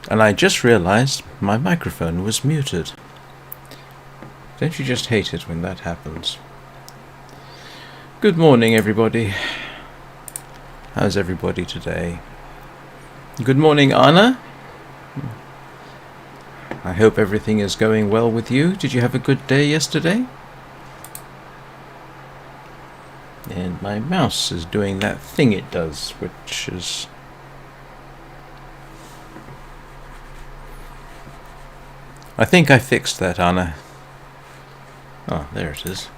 And I just realized my microphone was muted. Don't you just hate it when that happens? Good morning, everybody. How's everybody today? Good morning, Anna. I hope everything is going well with you. Did you have a good day yesterday? And my mouse is doing that thing it does, which is... I think I fixed that, Anna. Oh, there it is.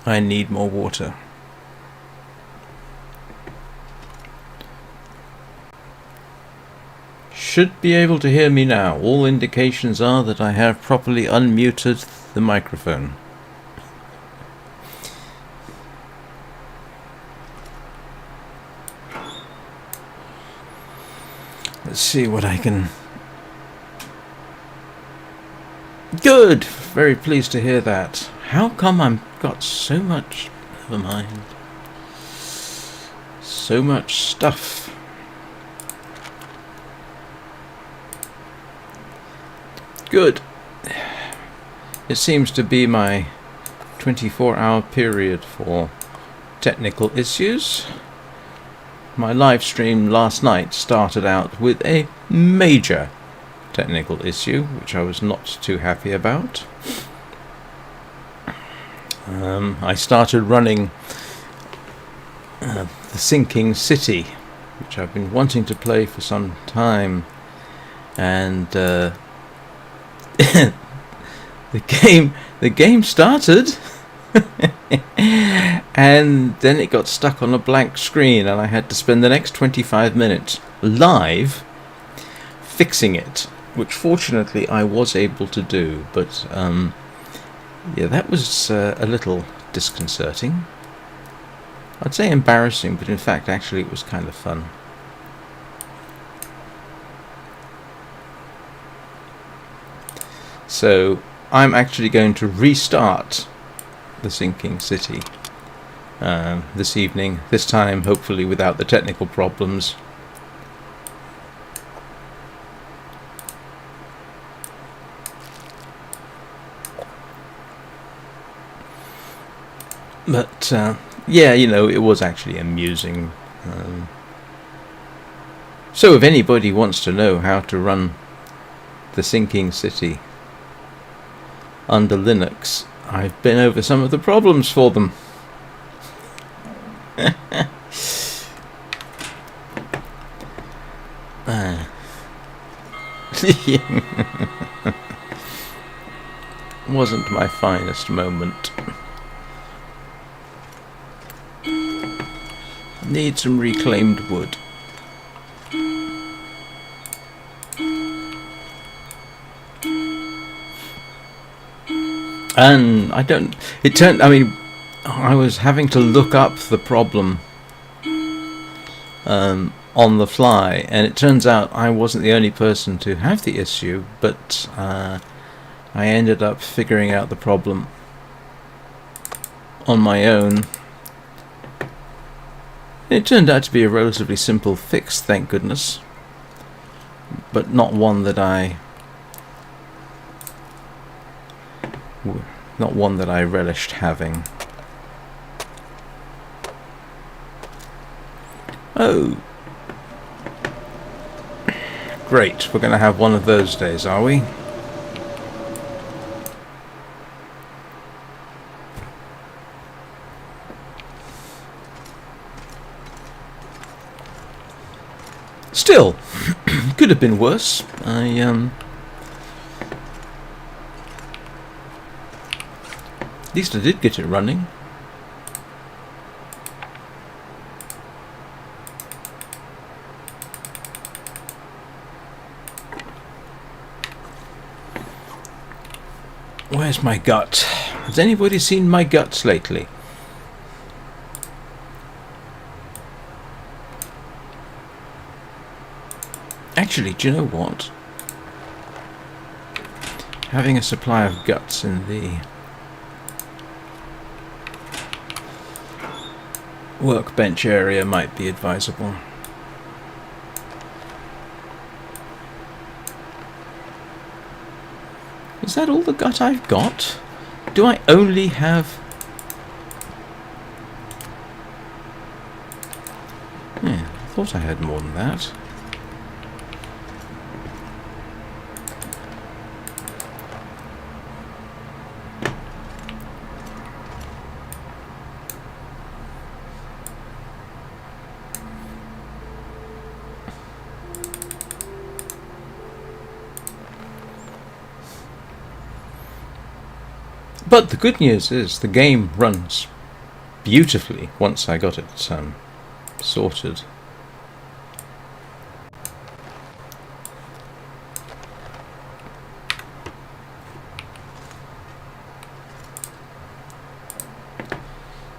I need more water. Should be able to hear me now. All indications are that I have properly unmuted the microphone. Let's see what I can... Good! Very pleased to hear that. How come I've got so much... Never mind. So much stuff. Good. It seems to be my 24-hour period for technical issues. My live stream last night started out with a major technical issue, which I was not too happy about. I started running The Sinking City, which I've been wanting to play for some time, and the game started and then it got stuck on a blank screen, and I had to spend the next 25 minutes live fixing it, which fortunately I was able to do, but yeah, that was a little disconcerting. I'd say embarrassing, but in fact actually it was kind of fun. So I'm actually going to restart The Sinking City this evening, this time hopefully without the technical problems. But yeah, you know, it was actually amusing. So if anybody wants to know how to run The Sinking City under Linux, I've been over some of the problems for them. Wasn't my finest moment. Need some reclaimed wood. And I was having to look up the problem on the fly, and it turns out I wasn't the only person to have the issue, but I ended up figuring out the problem on my own. It turned out to be a relatively simple fix, thank goodness, but not one that I relished having. Oh, great, we're going to have one of those days, are we? Still, could have been worse. At least I did get it running. Where's my gut? Has anybody seen my guts lately? Actually, do you know what? Having a supply of guts in the workbench area might be advisable. Is that all the gut I've got? Do I only have... Yeah, I thought I had more than that. But the good news is the game runs beautifully once I got it sorted.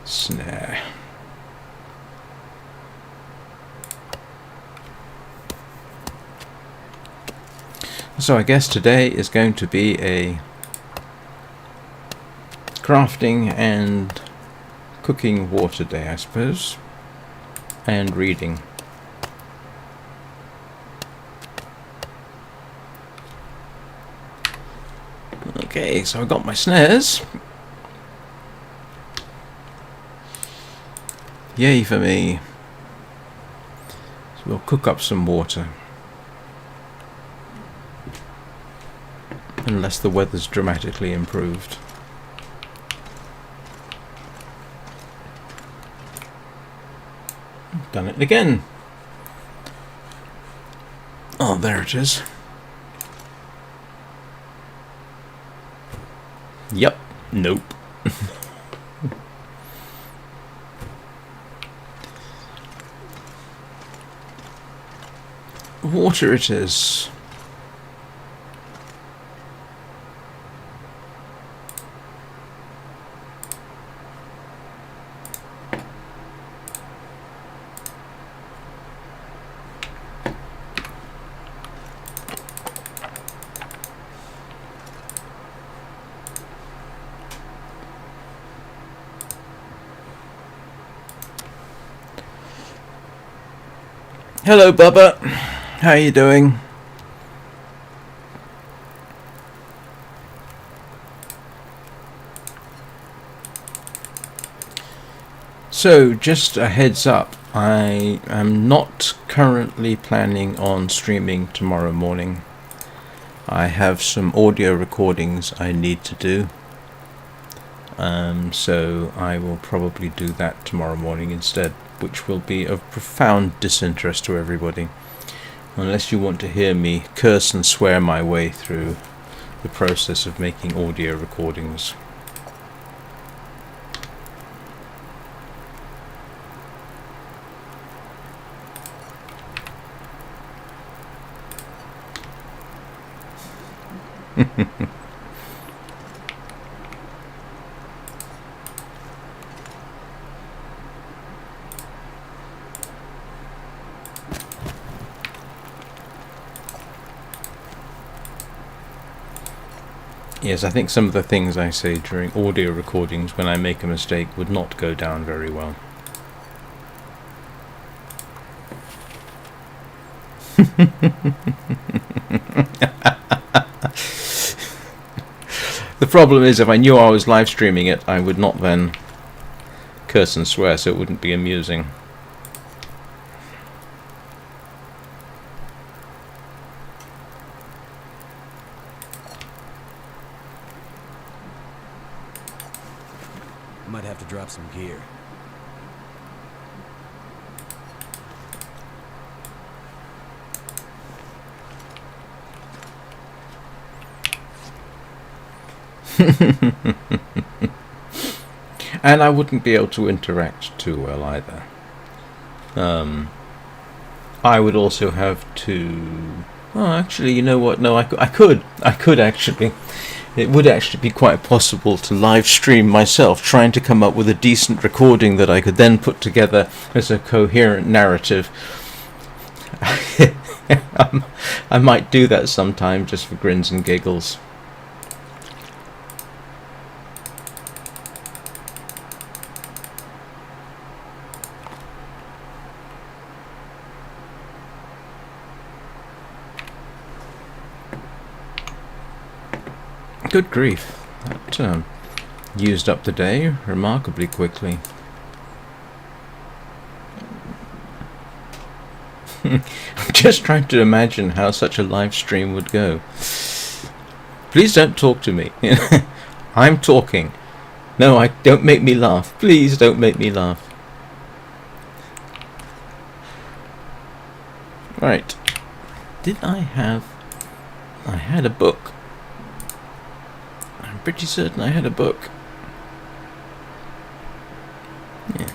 Snare. So I guess today is going to be a crafting and cooking water day, I suppose, and reading. Okay, so I got my snares. Yay for me. So we'll cook up some water. Unless the weather's dramatically improved. Done it again. Oh, there it is. Yep. Nope. Water it is. Hello, Bubba. How are you doing? So, just a heads up, I am not currently planning on streaming tomorrow morning. I have some audio recordings I need to do. So I will probably do that tomorrow morning instead, which will be of profound disinterest to everybody, unless you want to hear me curse and swear my way through the process of making audio recordings. Yes, I think some of the things I say during audio recordings when I make a mistake would not go down very well. The problem is, if I knew I was live streaming it, I would not then curse and swear, so it wouldn't be amusing. Might have to drop some gear. And I wouldn't be able to interact too well either. I would also have to... Oh, actually, you know what? No, I could actually. It would actually be quite possible to live stream myself, trying to come up with a decent recording that I could then put together as a coherent narrative. I might do that sometime just for grins and giggles. Good grief. That used up the day remarkably quickly. I'm just trying to imagine how such a live stream would go. Please don't talk to me. I'm talking. No, don't make me laugh. Please don't make me laugh. Right. Did I have... I had a book. I'm pretty certain I had a book. Yeah.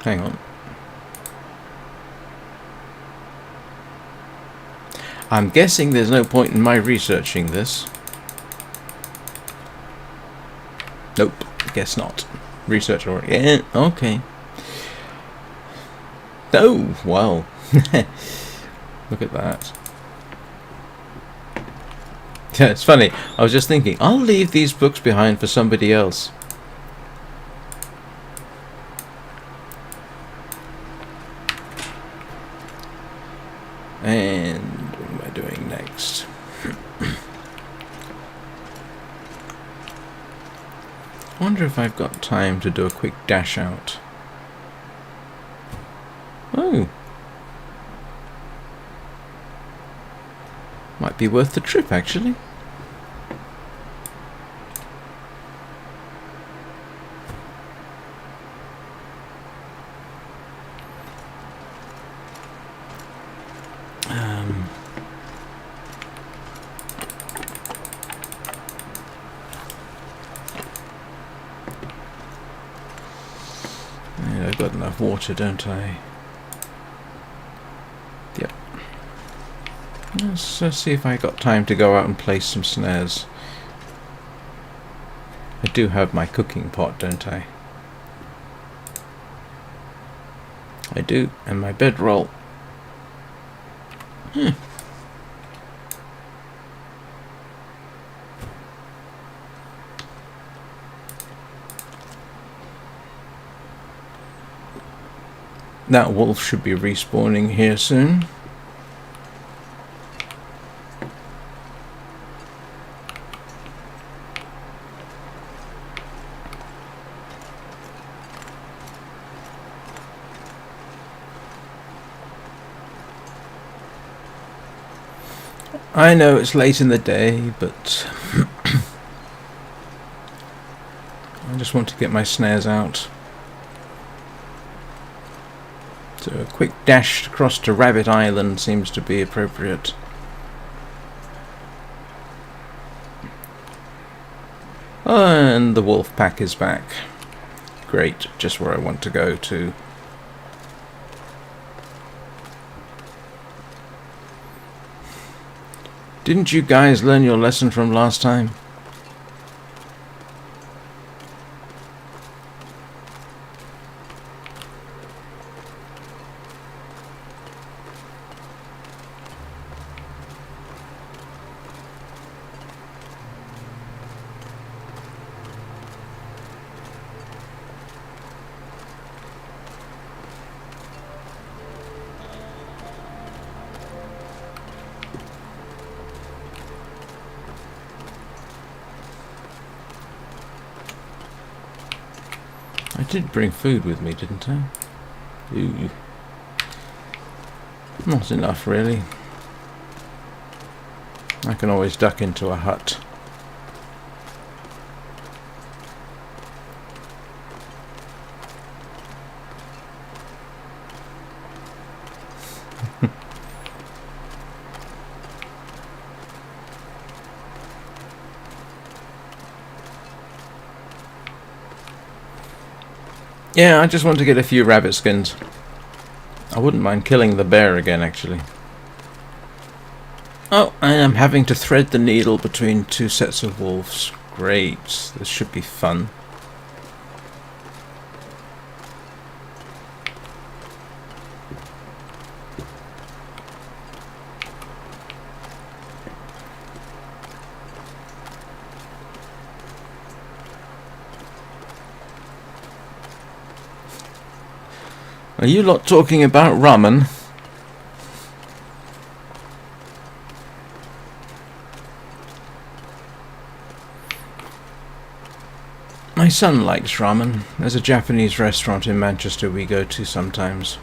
Hang on. I'm guessing there's no point in my researching this. Nope, guess not. Research already. Yeah, okay. Oh, wow. Look at that. Yeah, it's funny. I was just thinking, I'll leave these books behind for somebody else. And what am I doing next? I wonder if I've got time to do a quick dash out. Oh. Might be worth the trip, actually. I've got enough water, don't I? Yep. Let's see if I got time to go out and place some snares. I do have my cooking pot, don't I? I do, and my bedroll. That wolf should be respawning here soon. I know it's late in the day, but I just want to get my snares out. So a quick dash across to Rabbit Island seems to be appropriate. And the wolf pack is back. Great, just where I want to go to. Didn't you guys learn your lesson from last time? I did bring food with me, didn't I? Ooh. Not enough, really. I can always duck into a hut. Yeah, I just want to get a few rabbit skins. I wouldn't mind killing the bear again, actually. Oh, I am having to thread the needle between two sets of wolves. Great, this should be fun. Are you lot talking about ramen? My son likes ramen. There's a Japanese restaurant in Manchester we go to sometimes.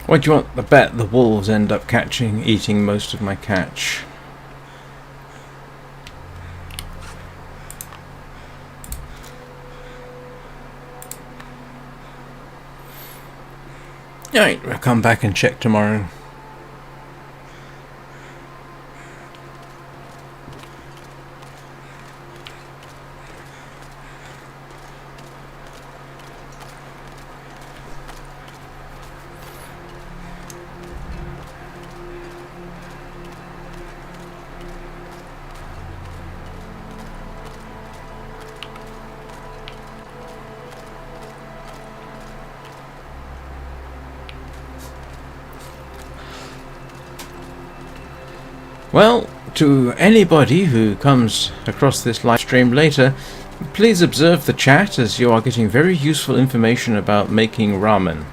What do you want to bet the wolves end up eating most of my catch? Alright, we'll come back and check tomorrow. Well, to anybody who comes across this live stream later, please observe the chat as you are getting very useful information about making ramen.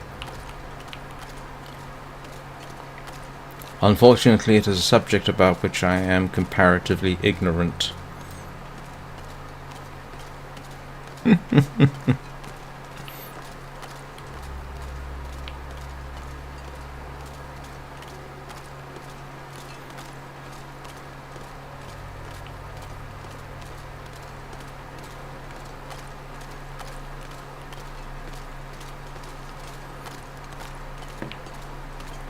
Unfortunately, it is a subject about which I am comparatively ignorant.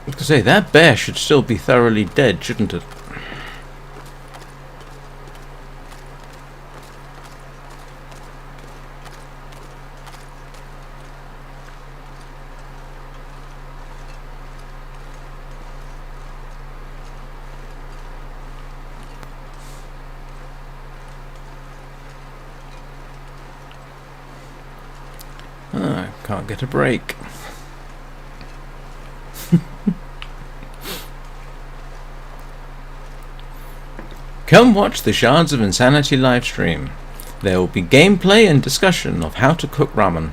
I say, that bear should still be thoroughly dead, shouldn't it? Ah, can't get a break. Come watch the Shards of Insanity livestream. There will be gameplay and discussion of how to cook ramen.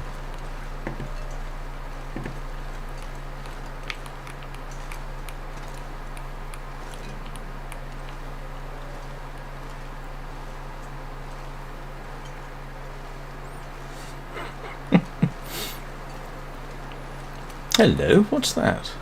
Hello, what's that?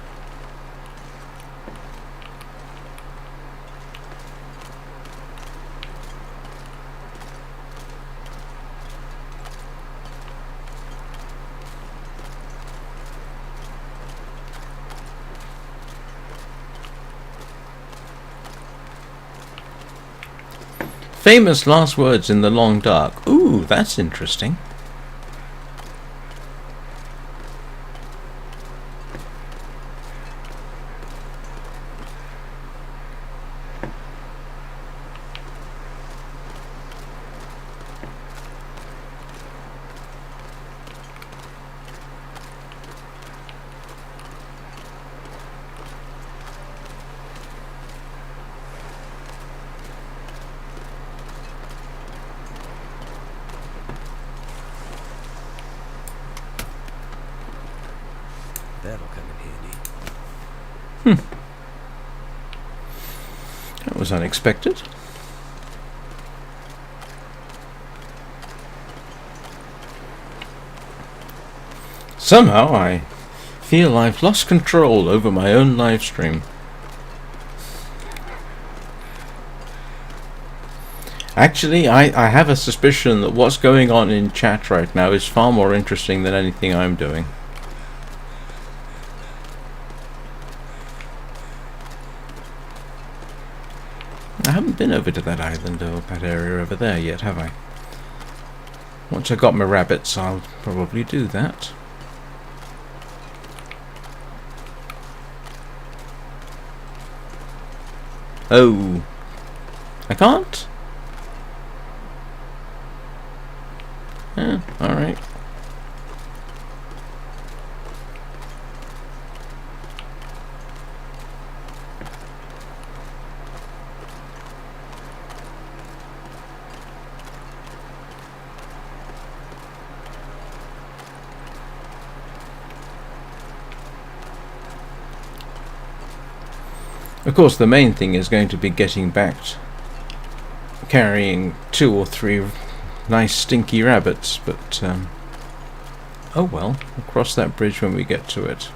Famous last words in the long dark. Ooh, that's interesting. That'll come in handy. That was unexpected. Somehow I feel I've lost control over my own live stream. Actually, I have a suspicion that what's going on in chat right now is far more interesting than anything I'm doing. I haven't been over to that island or that area over there yet, have I? Once I got my rabbits, I'll probably do that. Oh, I can't? Yeah, alright. Of course, the main thing is going to be getting back, carrying 2 or 3 nice stinky rabbits, but oh well, we'll cross that bridge when we get to it.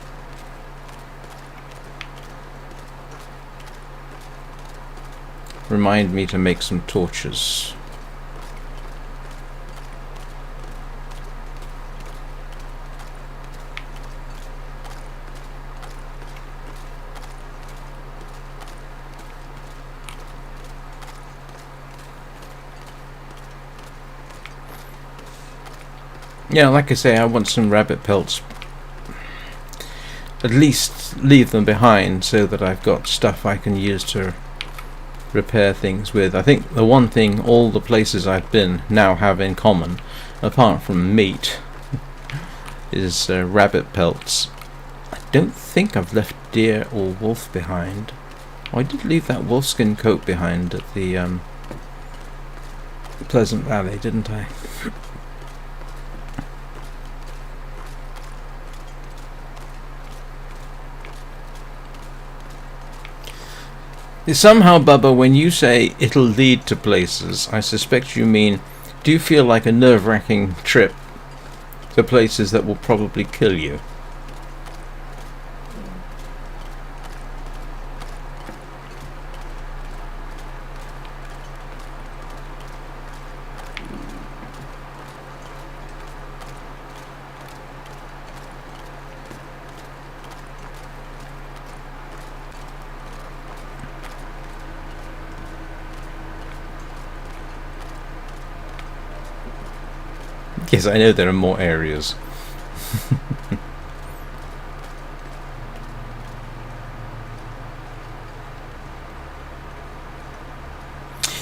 Remind me to make some torches. Yeah, like I say, I want some rabbit pelts. At least leave them behind so that I've got stuff I can use to repair things with. I think the one thing all the places I've been now have in common, apart from meat, is rabbit pelts. I don't think I've left deer or wolf behind. Oh, I did leave that wolfskin coat behind at the Pleasant Valley, didn't I? Somehow, Bubba, when you say it'll lead to places, I suspect you mean, do you feel like a nerve-wracking trip to places that will probably kill you? Yes, I know there are more areas.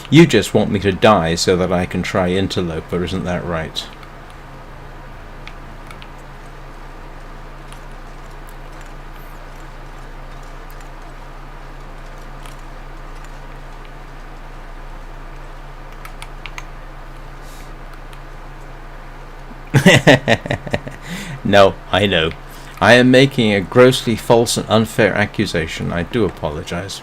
You just want me to die so that I can try interloper, isn't that right? No, I know. I am making a grossly false and unfair accusation. I do apologize.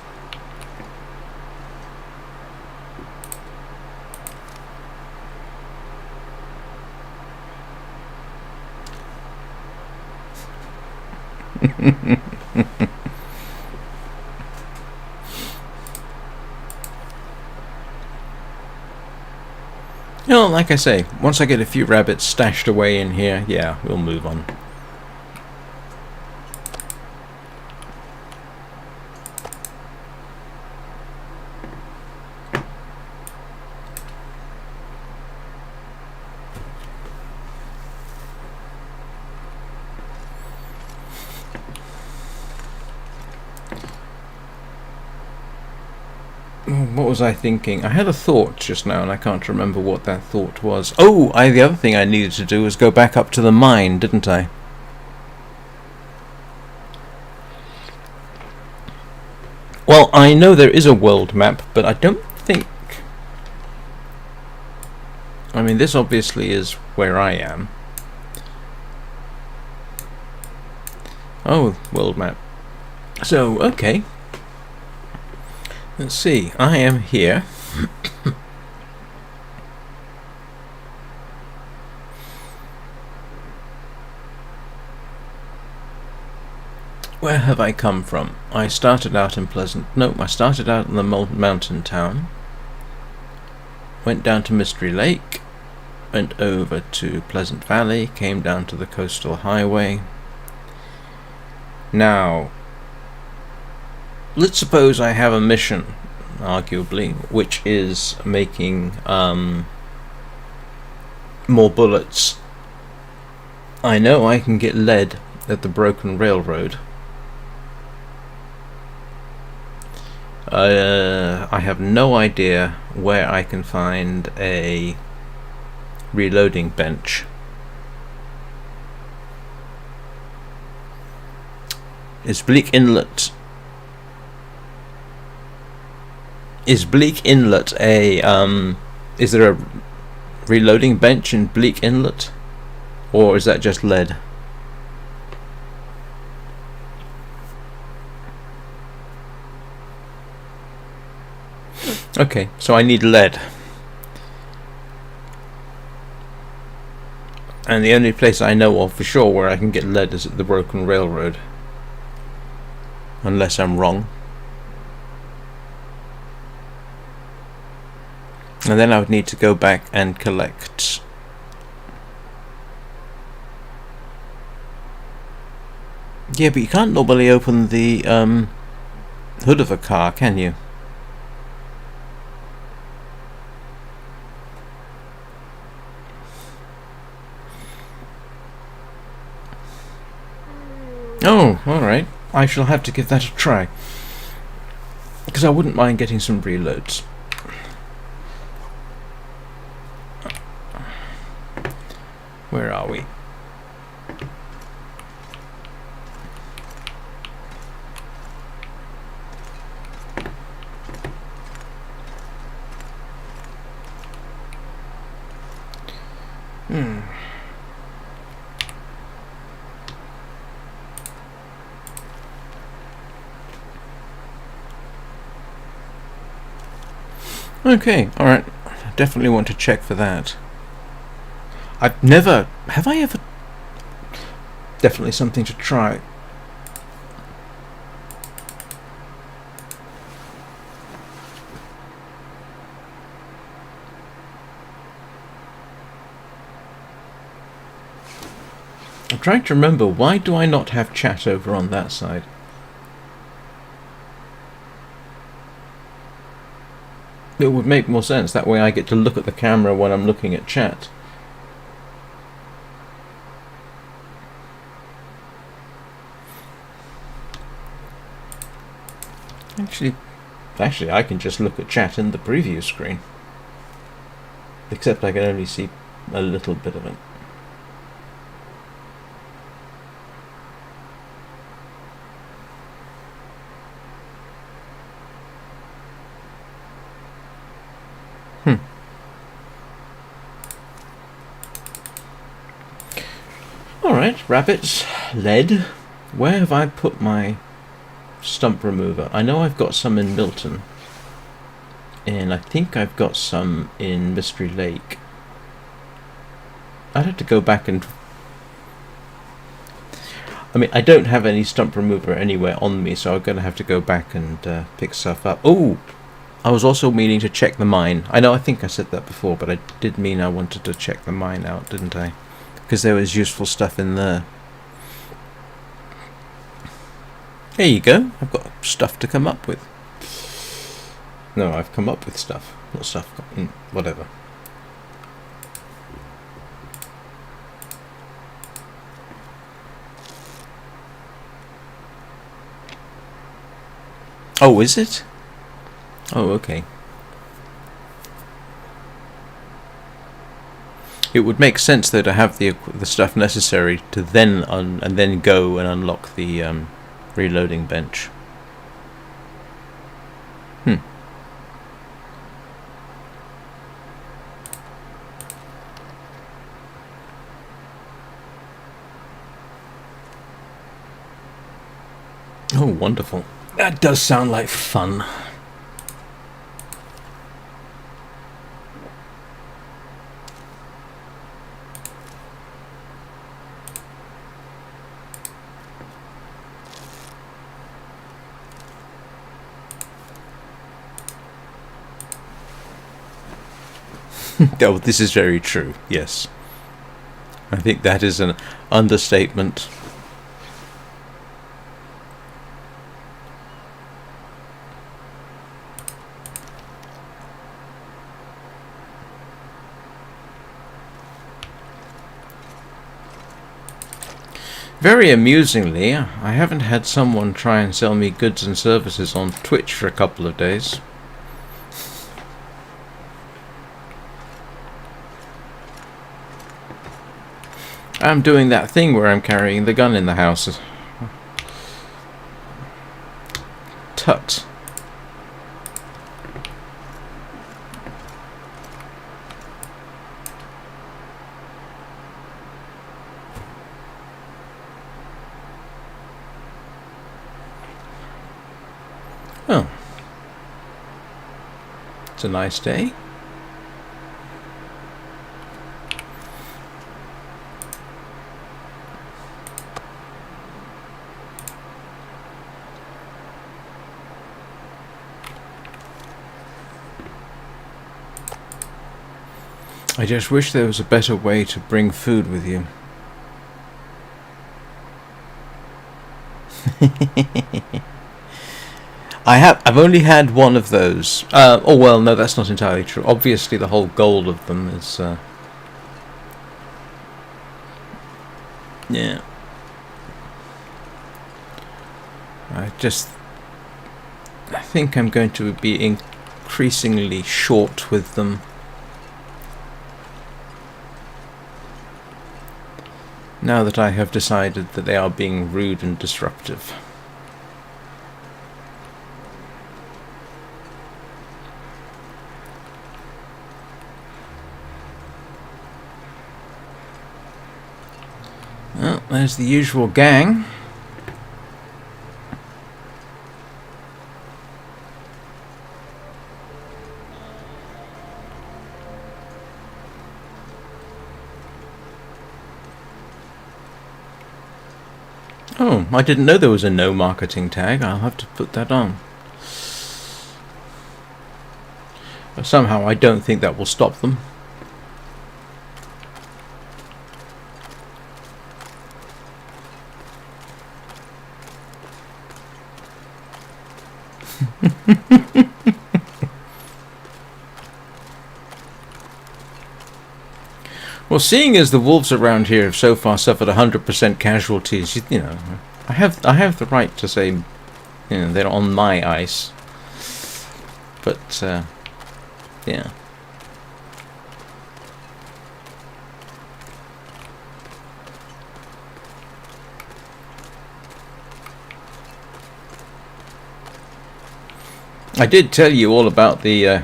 You know, like I say, once I get a few rabbits stashed away in here, yeah, we'll move on. What was I thinking? I had a thought just now and I can't remember what that thought was. Oh, the other thing I needed to do was go back up to the mine, didn't I? Well, I know there is a world map, but I don't think... I mean, this obviously is where I am. Oh, world map. So, okay. Let's see, I am here. Where have I come from? I started out in I started out in the mountain town. Went down to Mystery Lake. Went over to Pleasant Valley. Came down to the coastal highway. Now, let's suppose I have a mission, arguably, which is making more bullets. I know I can get lead at the broken railroad. I have no idea where I can find a reloading bench. Is Bleak Inlet a is there a reloading bench in Bleak Inlet, or is that just lead? Okay, so I need lead. And the only place I know of for sure where I can get lead is at the broken railroad. Unless I'm wrong. And then I would need to go back and collect. Yeah, but you can't normally open the hood of a car, can you? Oh, alright. I shall have to give that a try. Because I wouldn't mind getting some reloads. Where are we? Okay, alright. Definitely want to check for that. Have I ever... Definitely something to try. I'm trying to remember, why do I not have chat over on that side? It would make more sense, that way I get to look at the camera when I'm looking at chat. Actually I can just look at chat in the preview screen. Except I can only see a little bit of it. Alright, rabbits, lead. Where have I put my stump remover? I know I've got some in Milton. And I think I've got some in Mystery Lake. I'd have to go back and... I mean, I don't have any stump remover anywhere on me, so I'm going to have to go back and pick stuff up. Oh! I was also meaning to check the mine. I think I said that before, but I did mean I wanted to check the mine out, didn't I? Because there was useful stuff in there. There you go. I've got stuff to come up with. No, I've come up with stuff. Not stuff. Whatever. Oh, is it? Oh, okay. It would make sense though to have the stuff necessary to then and then go and unlock the reloading bench. Oh, wonderful. That does sound like fun. Oh, this is very true, yes. I think that is an understatement. Very amusingly, I haven't had someone try and sell me goods and services on Twitch for a couple of days. I'm doing that thing where I'm carrying the gun in the house. Tut. Oh. It's a nice day. I just wish there was a better way to bring food with you. I've only had one of those. Oh well, no, that's not entirely true. Obviously, the whole goal of them is, yeah. I think I'm going to be increasingly short with them. Now that I have decided that they are being rude and disruptive. Well, there's the usual gang. Oh, I didn't know there was a no marketing tag. I'll have to put that on. But somehow I don't think that will stop them. Well, seeing as the wolves around here have so far suffered 100% casualties, you know, I have the right to say, you know, they're on my ice. But yeah. I did tell you all about the.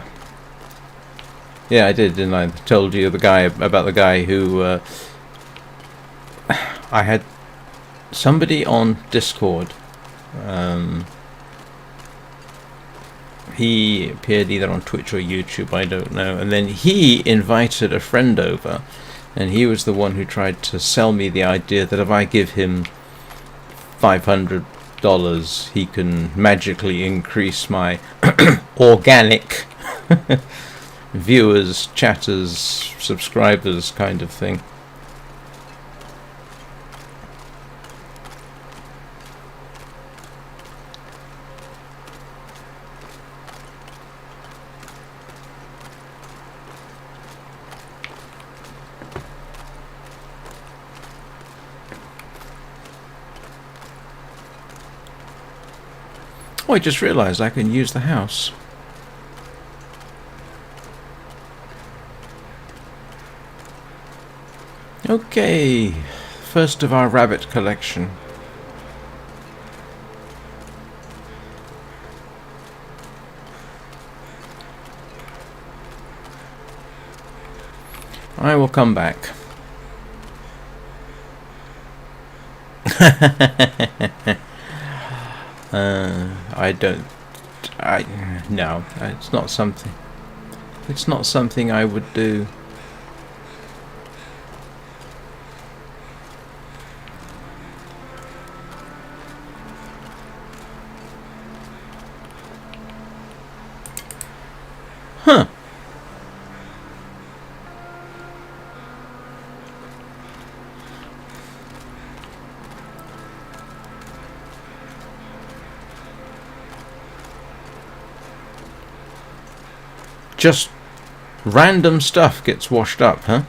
Yeah, I did, didn't I? Told you about the guy who I had somebody on Discord. He appeared either on Twitch or YouTube, I don't know. And then he invited a friend over, and he was the one who tried to sell me the idea that if I give him $500, he can magically increase my organic viewers, chatters, subscribers kind of thing. Oh, I just realised I can use the house. Okay, first of our rabbit collection. I will come back. No, it's not something. It's not something I would do. Huh. Just random stuff gets washed up, huh?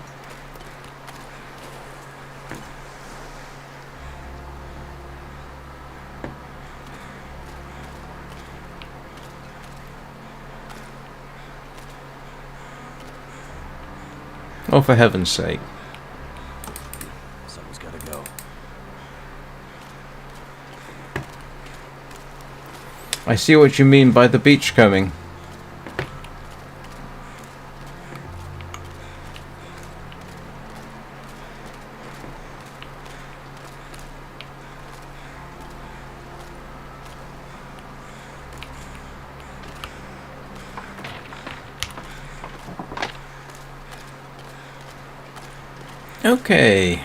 Oh, for heaven's sake. Someone's gotta go. I see what you mean by the beachcombing. Okay.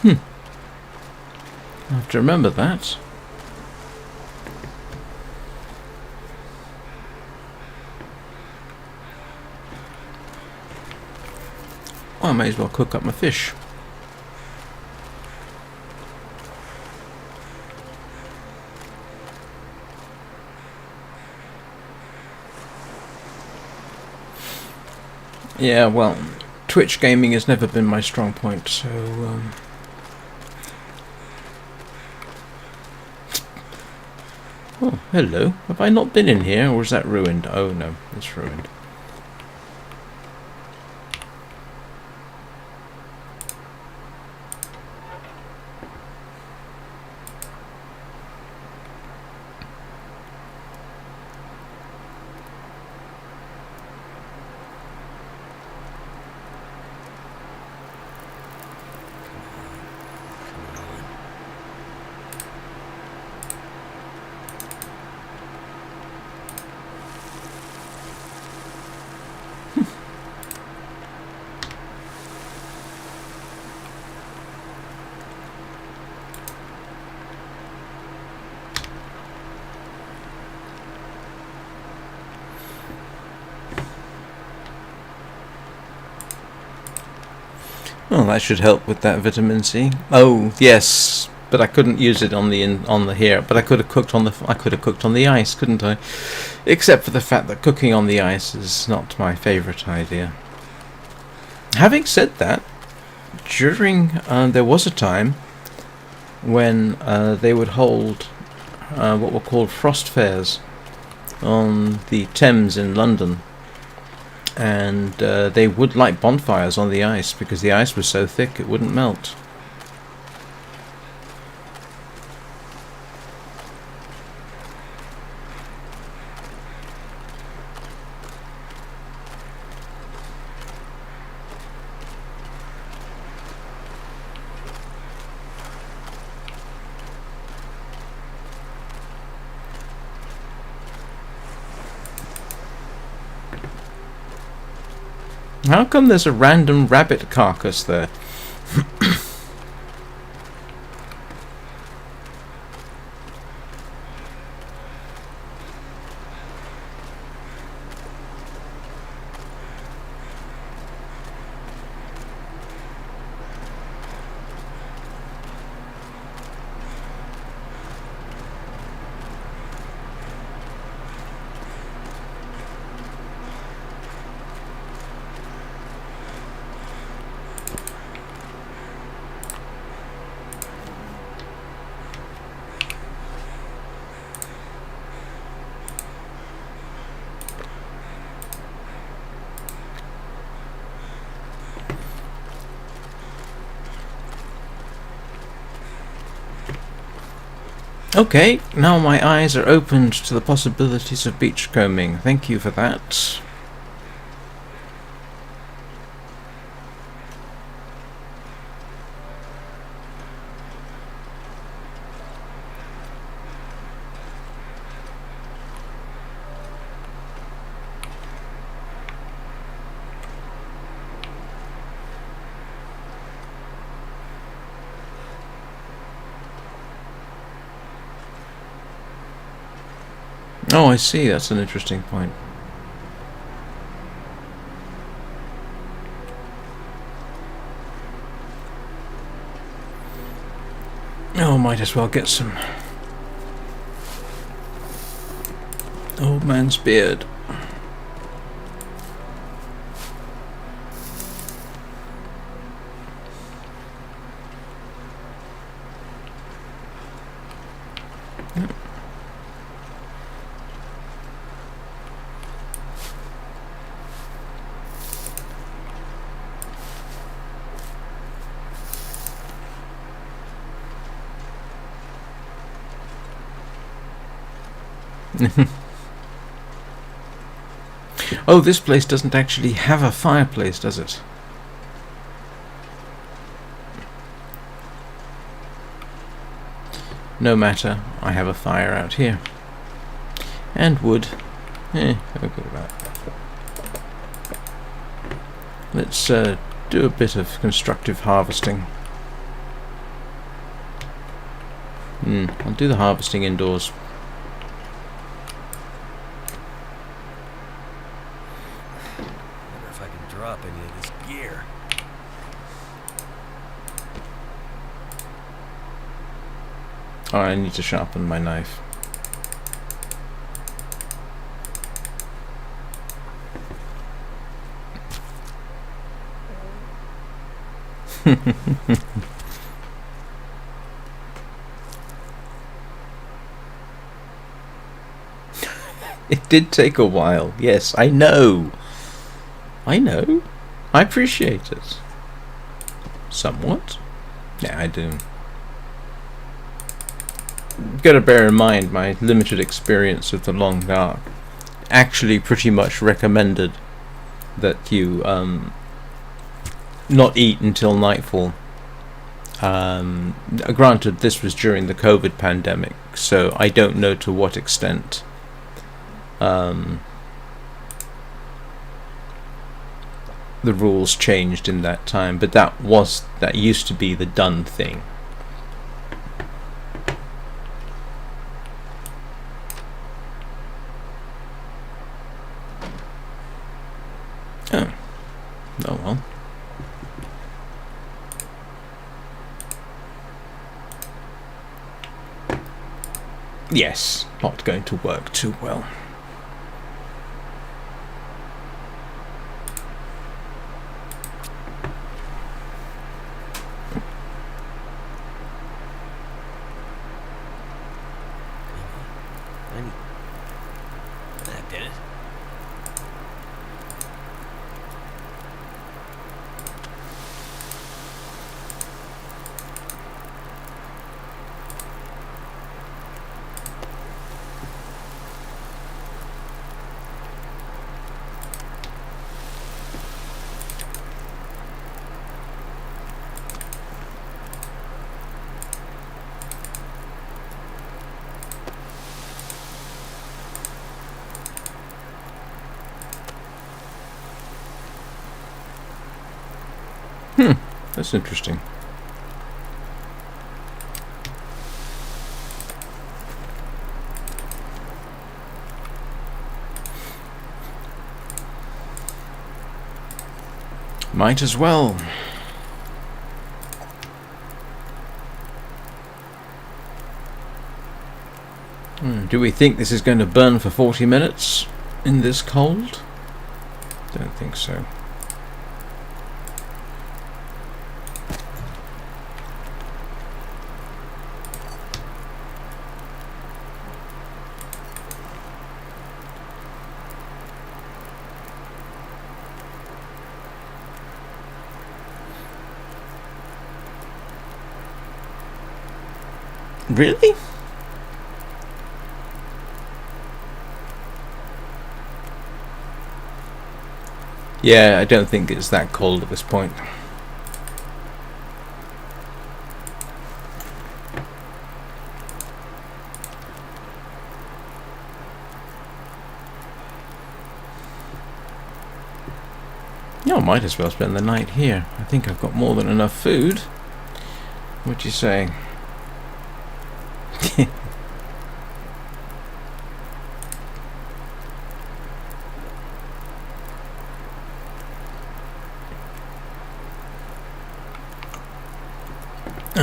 I have to remember that. Well, I may as well cook up my fish. Yeah, well, Twitch gaming has never been my strong point, so oh, hello. Have I not been in here, or is that ruined? Oh no, it's ruined. Well, that should help with that vitamin C. Oh yes, but I couldn't use it on the here. But I could have cooked on the ice, couldn't I? Except for the fact that cooking on the ice is not my favourite idea. Having said that, during there was a time when they would hold what were called frost fairs on the Thames in London. And they would light bonfires on the ice because the ice was so thick it wouldn't melt. How come there's a random rabbit carcass there? Okay, now my eyes are opened to the possibilities of beachcombing. Thank you for that. Oh, I see. That's an interesting point. Oh, might as well get some old man's beard. Oh, this place doesn't actually have a fireplace, does it? No matter, I have a fire out here. And wood. I'll go with that. Let's do a bit of constructive harvesting. I'll do the harvesting indoors. Wonder if I can drop any of this gear. Oh, I need to sharpen my knife. It did take a while. Yes, I know. I know. I appreciate it. Somewhat. Yeah, I do. Gotta bear in mind my limited experience of the long dark. Actually pretty much recommended that you not eat until nightfall. Granted, this was during the COVID pandemic, so I don't know to what extent the rules changed in that time, but that used to be the done thing. Oh well. Yes, not going to work too well. That did it. That's interesting. Might as well. Do we think this is going to burn for 40 minutes in this cold? Don't think so. Really? Yeah, I don't think it's that cold at this point. Yeah, I might as well spend the night here. I think I've got more than enough food. What'd you say?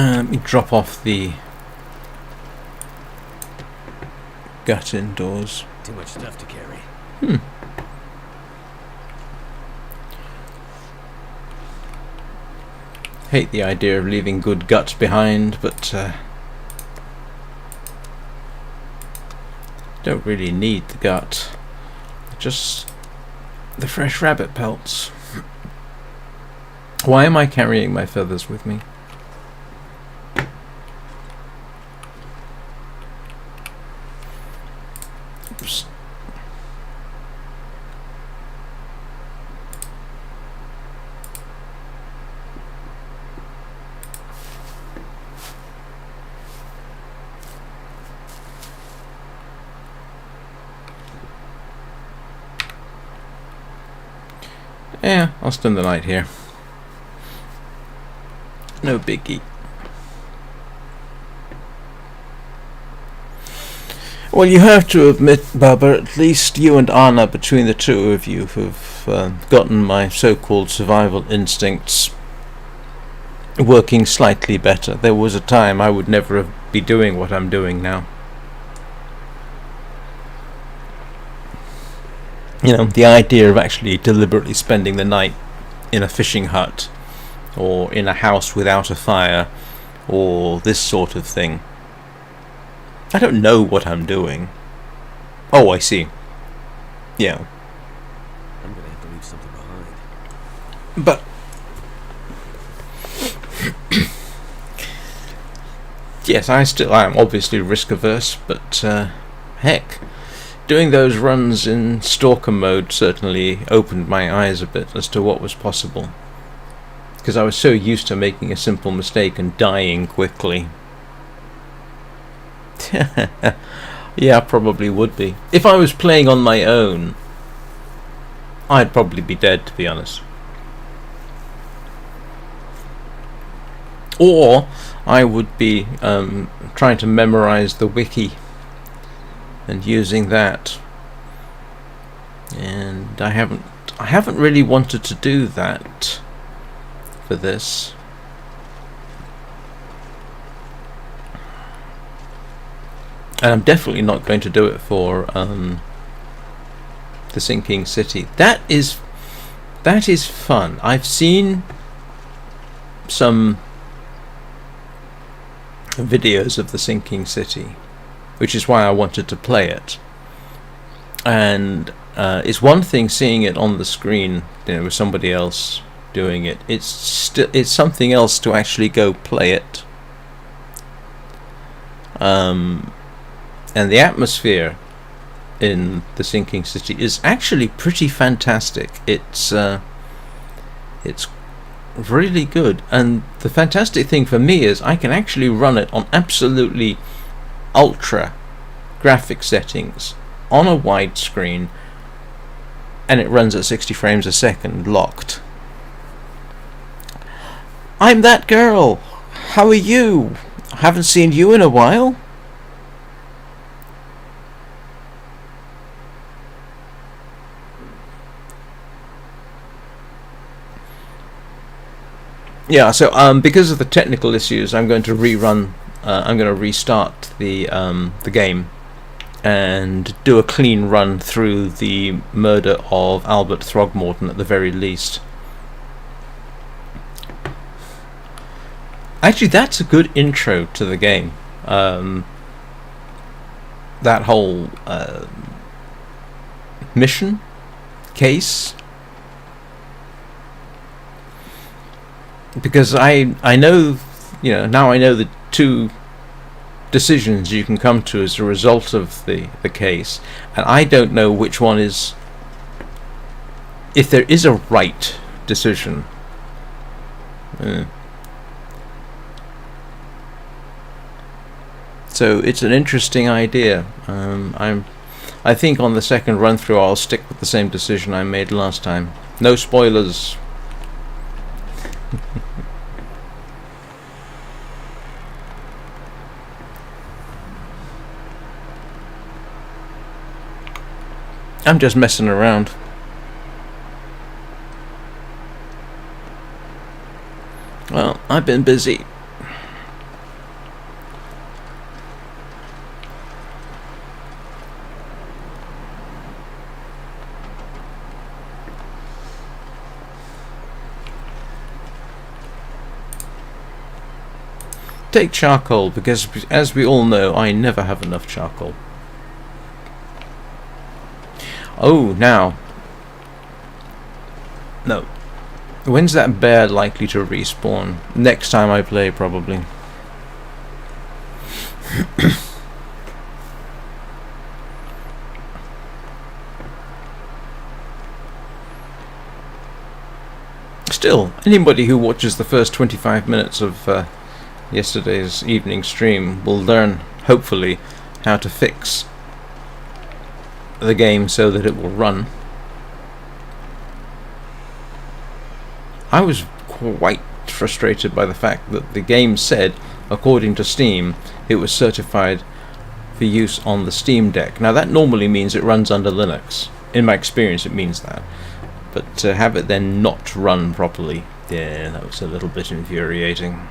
Let me drop off the gut indoors. Too much stuff to carry. Hate the idea of leaving good guts behind, but don't really need the gut. Just the fresh rabbit pelts. Why am I carrying my feathers with me? Oops. Yeah, I'll spend the night here. No biggie. Well, you have to admit, Baba, at least you and Anna, between the two of you, have gotten my so-called survival instincts working slightly better. There was a time I would never be doing what I'm doing now. You know, the idea of actually deliberately spending the night in a fishing hut or in a house without a fire or this sort of thing. I don't know what I'm doing. Oh, I see. Yeah. I'm gonna have to leave something behind. But yes, I still am obviously risk averse, but heck, doing those runs in stalker mode certainly opened my eyes a bit as to what was possible. Because I was so used to making a simple mistake and dying quickly. Yeah, I probably would be. If I was playing on my own, I'd probably be dead, to be honest. Or I would be trying to memorize the wiki and using that. And I haven't really wanted to do that for this. And I'm definitely not going to do it for the Sinking City. That is fun. I've seen some videos of the Sinking City, which is why I wanted to play it. And it's one thing seeing it on the screen, you know, with somebody else doing it. It's something else to actually go play it. And the atmosphere in the Sinking City is actually pretty fantastic. It's really good, and the fantastic thing for me is I can actually run it on absolutely ultra graphic settings on a widescreen, and it runs at 60 frames a second locked. I'm that girl. How are you? I haven't seen you in a while. Yeah, so because of the technical issues, I'm going to rerun. I'm going to restart the game and do a clean run through the murder of Albert Throgmorton at the very least. Actually, that's a good intro to the game. That whole mission case. Because I know, you know, now I know the two decisions you can come to as a result of the case, and I don't know which one is, if there is a right decision. So it's an interesting idea. I think on the second run through I'll stick with the same decision I made last time. No spoilers. I'm just messing around. Well, I've been busy. take charcoal, because as we all know, I never have enough charcoal. Oh, now. No. When's that bear likely to respawn? Next time I play, probably. Still, anybody who watches the first 25 minutes of yesterday's evening stream will learn, hopefully, how to fix the game so that it will run. I was quite frustrated by the fact that the game said, according to Steam, it was certified for use on the Steam Deck. Now that normally means it runs under Linux. In my experience it means that. But to have it then not run properly, yeah, that was a little bit infuriating.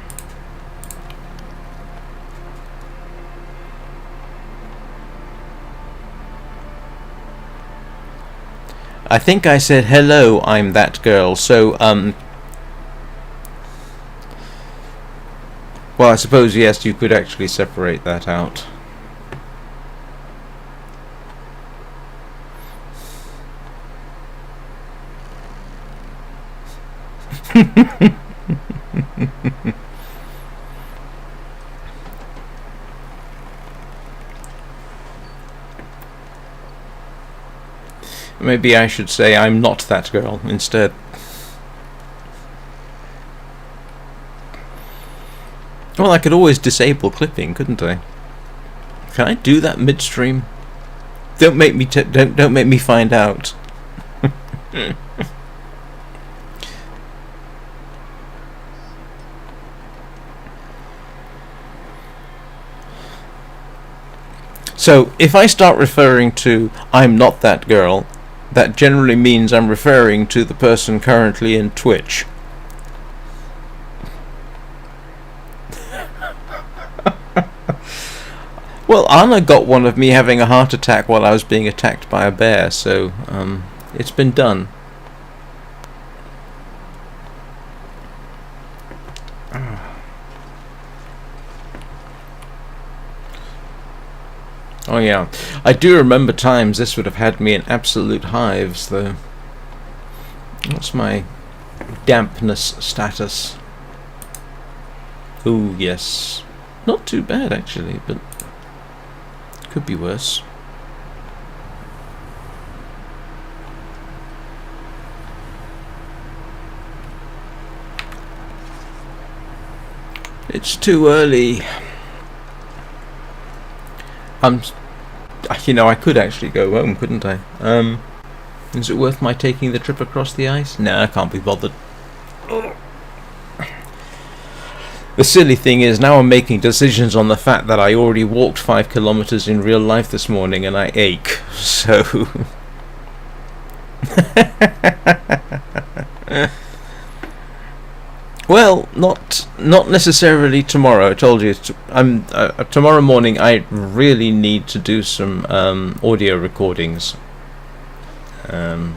I think I said, hello, I'm that girl, so, well, I suppose, yes, you could actually separate that out. Maybe I should say I'm not that girl instead. Well, I could always disable clipping, couldn't I? Can I do that midstream? Don't make me don't make me find out. So, if I start referring to I'm not that girl, that generally means I'm referring to the person currently in Twitch. Well, Anna got one of me having a heart attack while I was being attacked by a bear, so it's been done. Oh yeah, I do remember times this would have had me in absolute hives, though. What's my dampness status? Oh yes, not too bad actually, but could be worse. It's too early. You know, I could actually go home, couldn't I? Is it worth my taking the trip across the ice? No, I can't be bothered. The silly thing is, now I'm making decisions on the fact that I already walked 5 kilometers in real life this morning and I ache, so... Well, not necessarily tomorrow. I told you, tomorrow morning I really need to do some audio recordings. And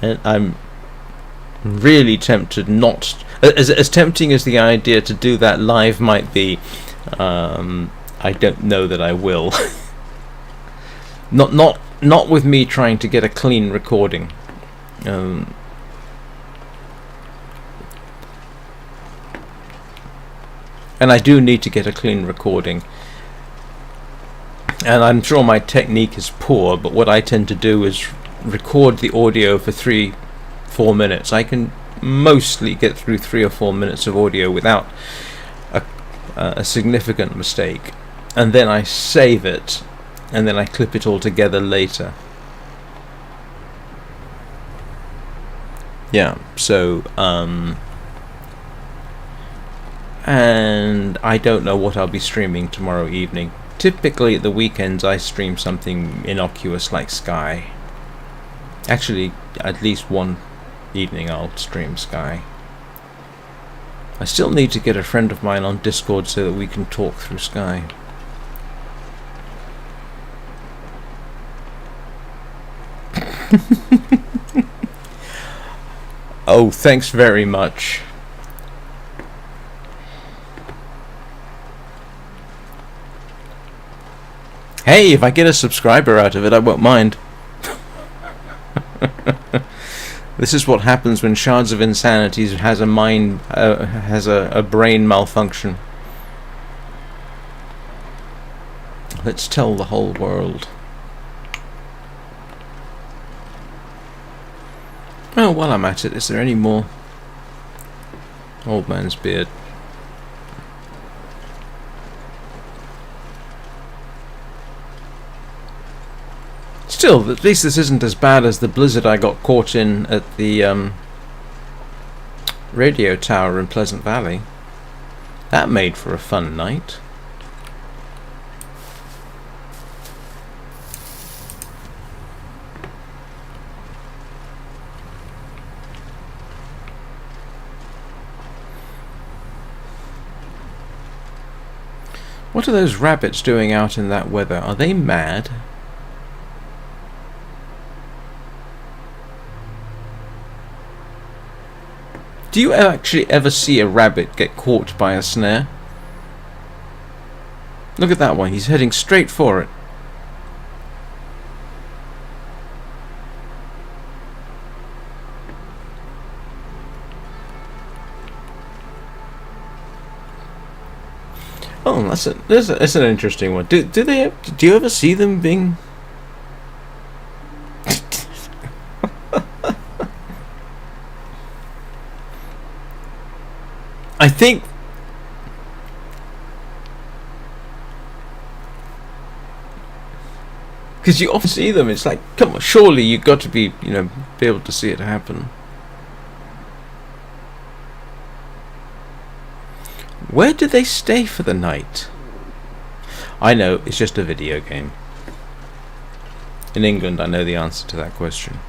I'm really tempted not... As tempting as the idea to do that live might be, I don't know that I will. Not with me trying to get a clean recording. And I do need to get a clean recording. And I'm sure my technique is poor, but what I tend to do is record the audio for 3-4 minutes. I can mostly get through 3 or 4 minutes of audio without a significant mistake. And then I save it, and then I clip it all together later. Yeah, so, and I don't know what I'll be streaming tomorrow evening. Typically at the weekends I stream something innocuous like Sky. Actually, at least one evening I'll stream Sky. I still need to get a friend of mine on Discord so that we can talk through Sky. Oh, thanks very much. Hey, if I get a subscriber out of it, I won't mind. This is what happens when Shards of Insanity has a brain malfunction. Let's tell the whole world. Oh, while I'm at it, is there any more? Old man's beard. Still, at least this isn't as bad as the blizzard I got caught in at the radio tower in Pleasant Valley. That made for a fun night. What are those rabbits doing out in that weather? Are they mad? Do you actually ever see a rabbit get caught by a snare? Look at that one, he's heading straight for it. Oh, that's an interesting one. Do you ever see them being? I think because you often see them, it's like, come on, surely you've got to be able to see it happen. Where do they stay for the night? I know, it's just a video game. In England, I know the answer to that question.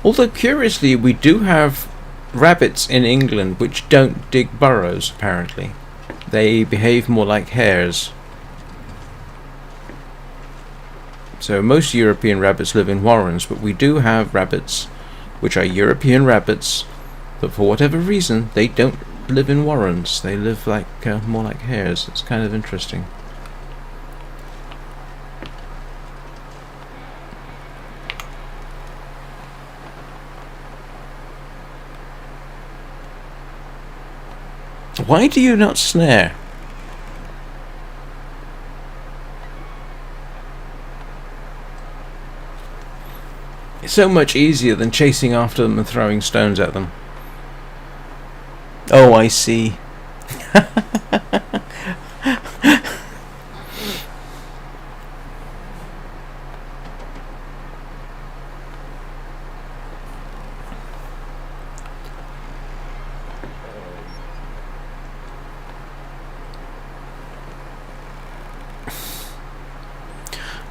Although, curiously, we do have rabbits in England which don't dig burrows, apparently. They behave more like hares. So most European rabbits live in warrens, but we do have rabbits which are European rabbits, but for whatever reason, they don't live in warrens. They live like more like hares. It's kind of interesting. Why do you not snare? It's so much easier than chasing after them and throwing stones at them. Oh, I see.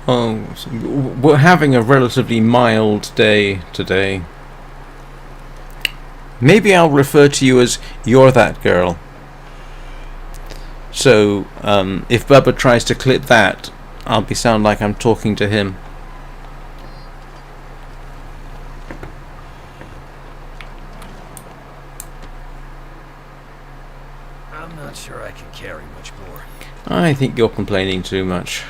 Oh, we're having a relatively mild day today. Maybe I'll refer to you as "you're that girl." So, if Bubba tries to clip that, I'll sound like I'm talking to him. I'm not sure I can carry much more. I think you're complaining too much.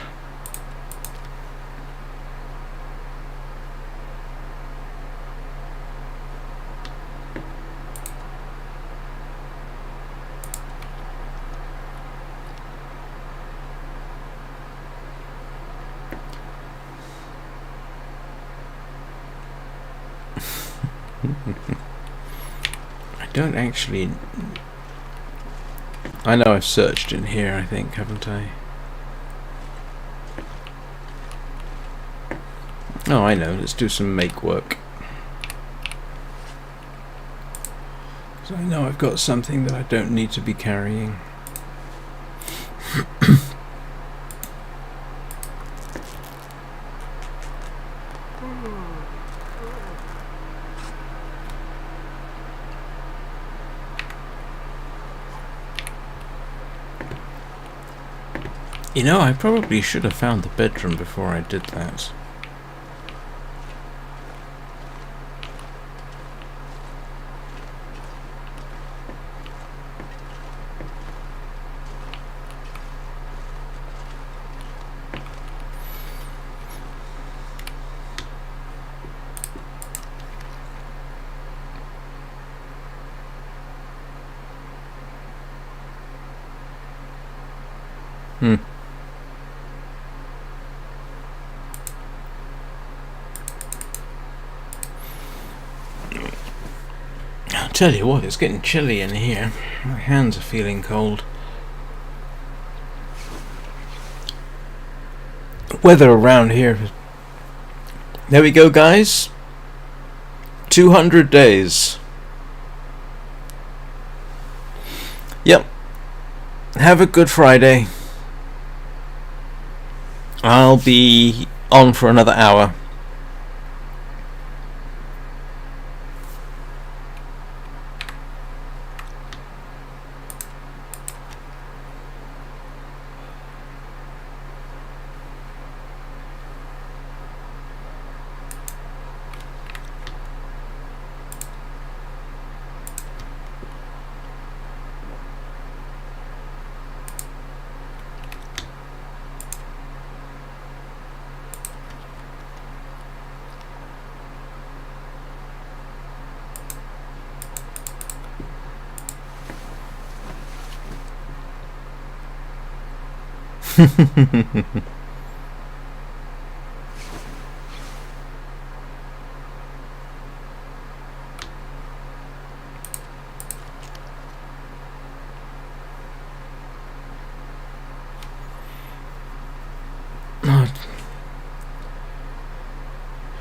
I don't actually... I know I've searched in here, I think, haven't I? Oh, I know. Let's do some make work. So I know I've got something that I don't need to be carrying. You know, I probably should have found the bedroom before I did that. Hmm. I'll tell you what, it's getting chilly in here. My hands are feeling cold. Weather around here. There we go, guys. 200 days. Yep. Have a good Friday. I'll be on for another hour.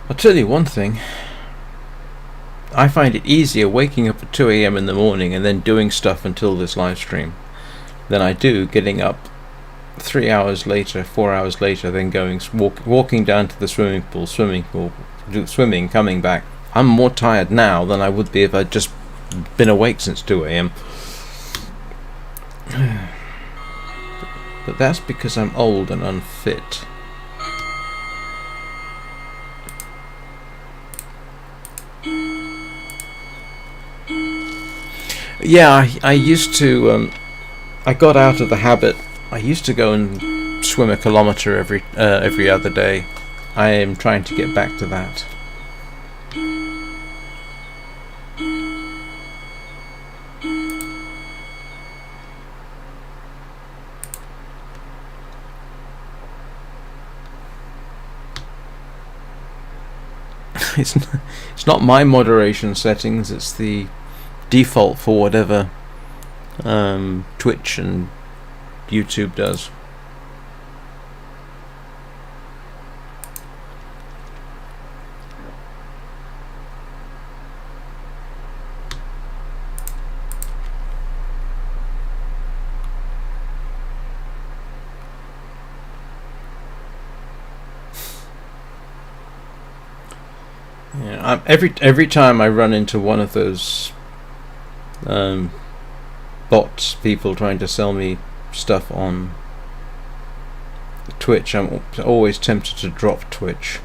I'll tell you one thing. I find it easier waking up at 2 a.m. in the morning and then doing stuff until this live stream than I do getting up 3 hours later, 4 hours later, then walking down to the swimming pool, swimming, coming back. I'm more tired now than I would be if I'd just been awake since 2 a.m. But that's because I'm old and unfit. Yeah, I used to. I got out of the habit. I used to go and swim a kilometre every other day. I am trying to get back to that. It's not my moderation settings. It's the default for whatever Twitch and YouTube does. Yeah, every time I run into one of those bots, people trying to sell me stuff on Twitch, I'm always tempted to drop Twitch.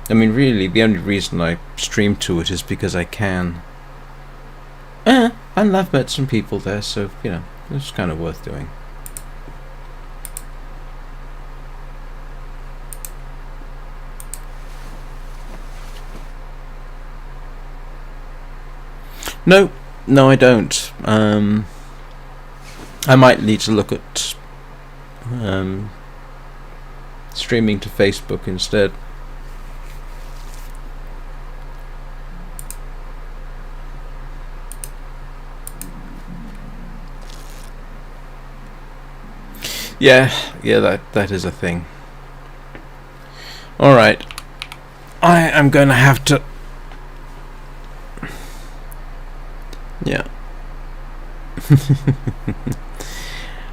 I mean, really, the only reason I stream to it is because I can. And I've met some people there, so, you know, it's kind of worth doing. No, I don't. I might need to look at streaming to Facebook instead. Yeah, that is a thing. Alright. I am going to have to... Yeah.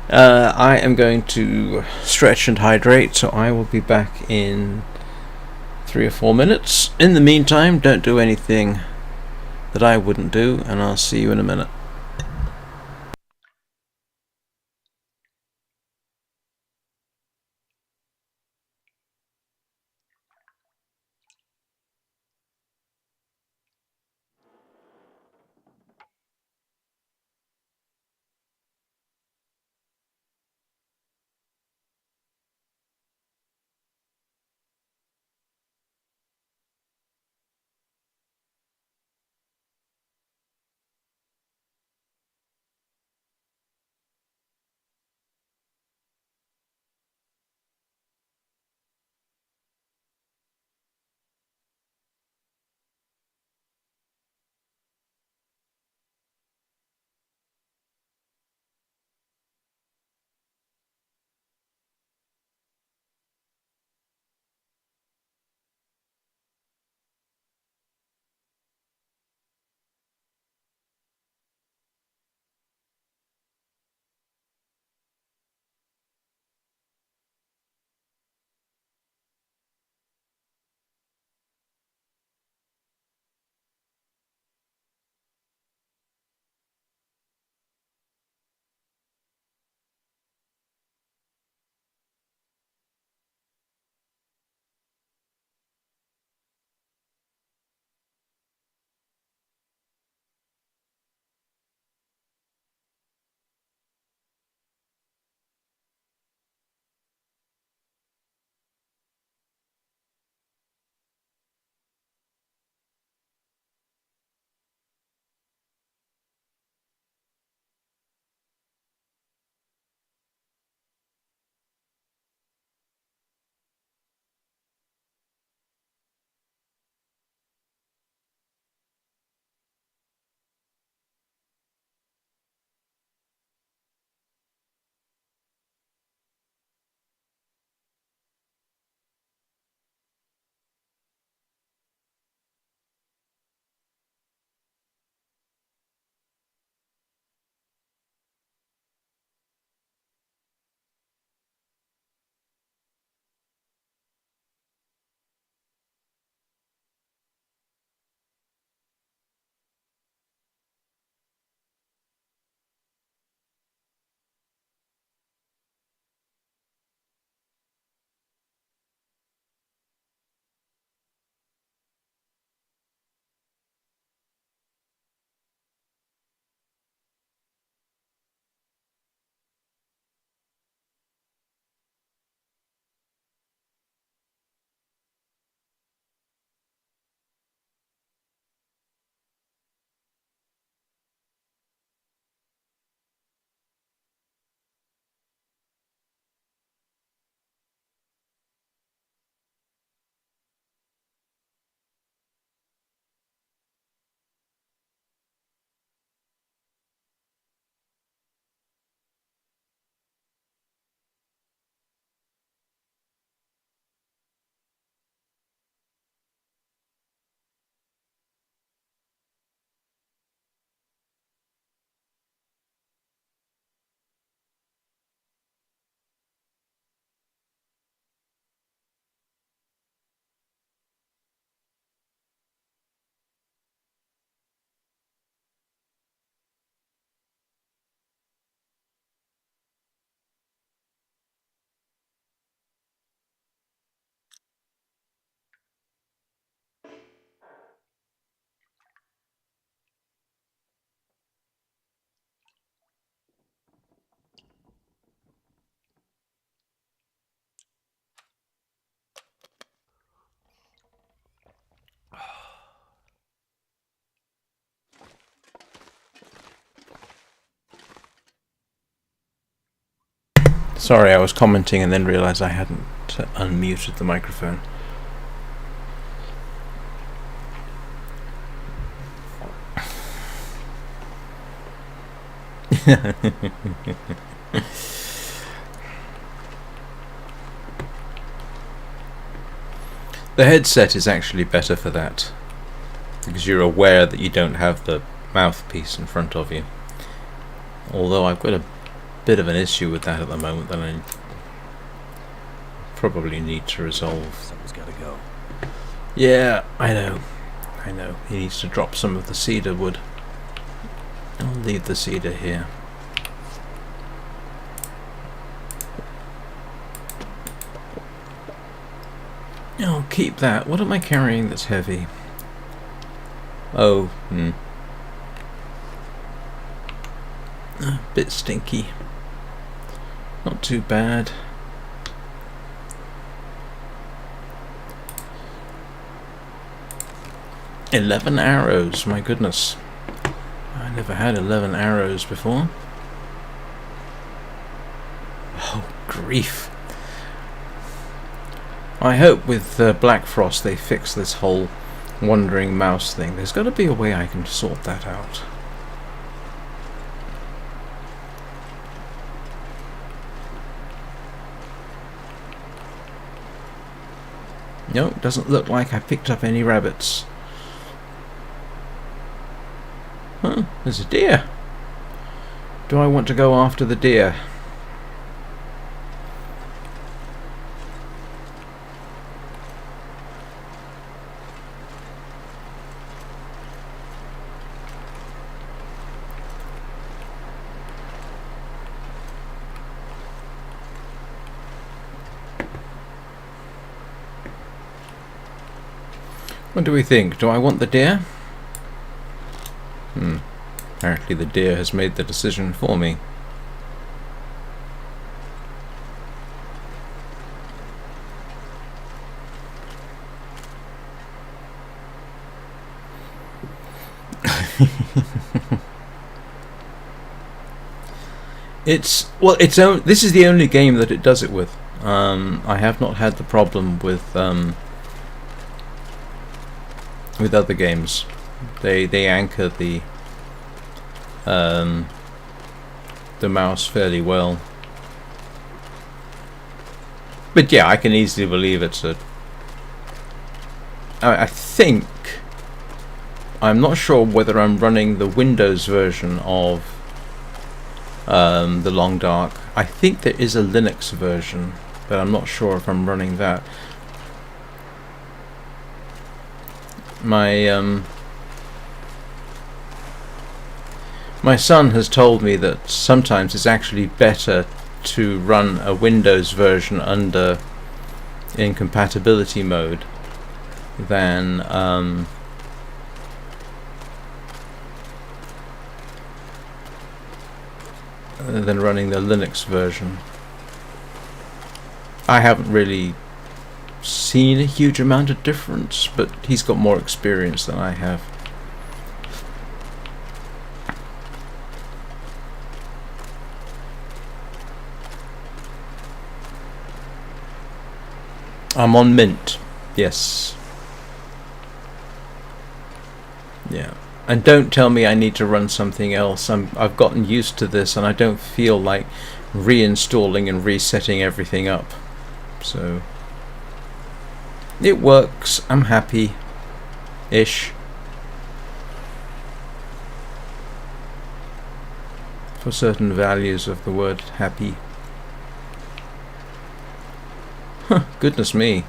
I am going to stretch and hydrate, so I will be back in 3 or 4 minutes. In the meantime, don't do anything that I wouldn't do, and I'll see you in a minute. Sorry, I was commenting and then realised I hadn't unmuted the microphone. The headset is actually better for that, because you're aware that you don't have the mouthpiece in front of you. Although I've got a bit of an issue with that at the moment that I probably need to resolve. Something's gotta go. Yeah, I know. He needs to drop some of the cedar wood. I'll leave the cedar here. I'll keep that. What am I carrying that's heavy? Oh, a bit stinky. Not too bad. "11 arrows, my goodness. I never had 11 arrows before. Oh, grief. I hope with Black Frost they fix this whole wandering mouse thing. There's got to be a way I can sort that out. No, it doesn't look like I picked up any rabbits. Huh, there's a deer. Do I want to go after the deer? What do we think? Do I want the deer? Apparently the deer has made the decision for me. This is the only game that it does it with. I have not had the problem with other games. They anchor the mouse fairly well. But yeah, I can easily believe it's a... I think... I'm not sure whether I'm running the Windows version of the Long Dark. I think there is a Linux version, but I'm not sure if I'm running that. My son has told me that sometimes it's actually better to run a Windows version under incompatibility mode than running the Linux version. I haven't really seen a huge amount of difference, but he's got more experience than I have. I'm on Mint. Yes. Yeah. And don't tell me I need to run something else. I've gotten used to this and I don't feel like reinstalling and resetting everything up. So it works. I'm happy-ish. For certain values of the word happy. Huh, goodness me.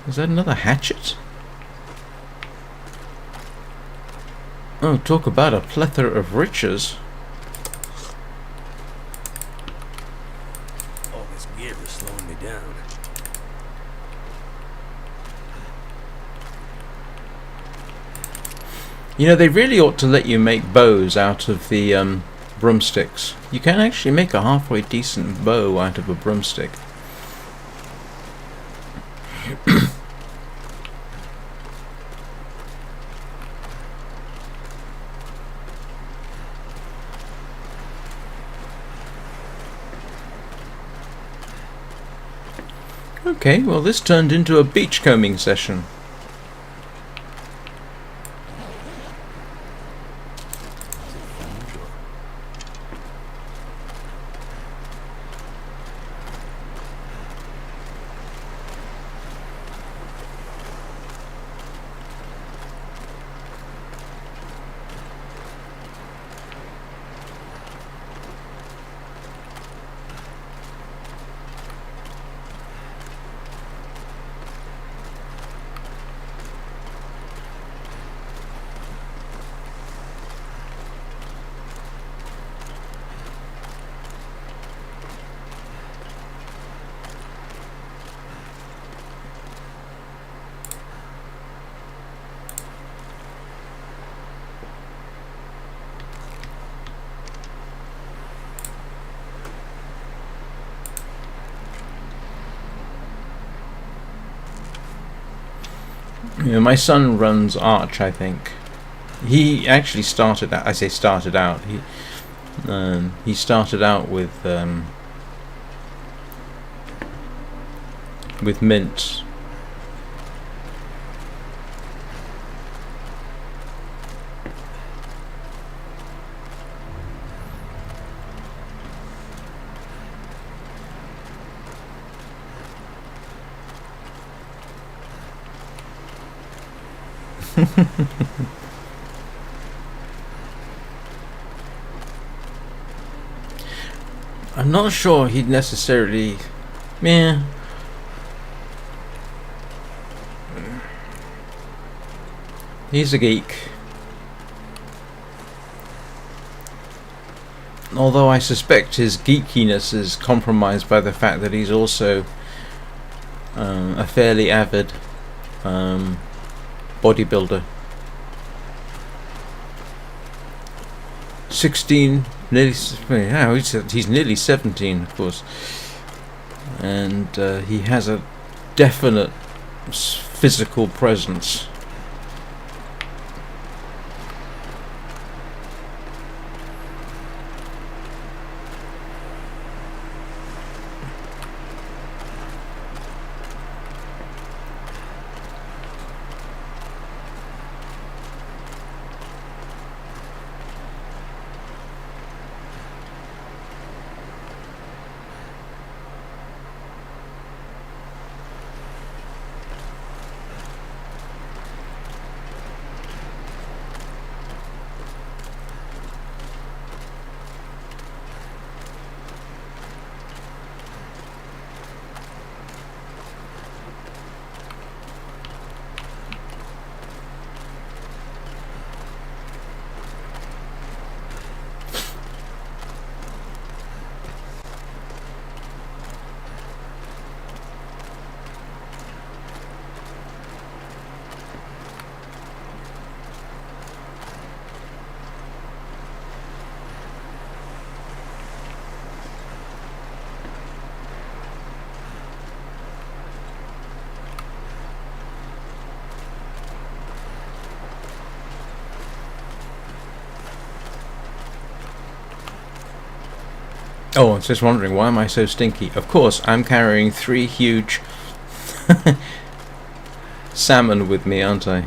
Is that another hatchet? Oh, talk about a plethora of riches. All this gear is slowing me down. You know, they really ought to let you make bows out of the broomsticks. You can actually make a halfway decent bow out of a broomstick. Okay, well this turned into a beachcombing session. You know, my son runs Arch, I think. He actually started out, I say started out, he started out with Mint. I'm not sure he'd necessarily... Yeah. He's a geek. Although I suspect his geekiness is compromised by the fact that he's also a fairly avid bodybuilder. 16, nearly, yeah, he's nearly 17, of course, and he has a definite physical presence. Oh, I was just wondering, why am I so stinky? Of course, I'm carrying 3 huge salmon with me, aren't I?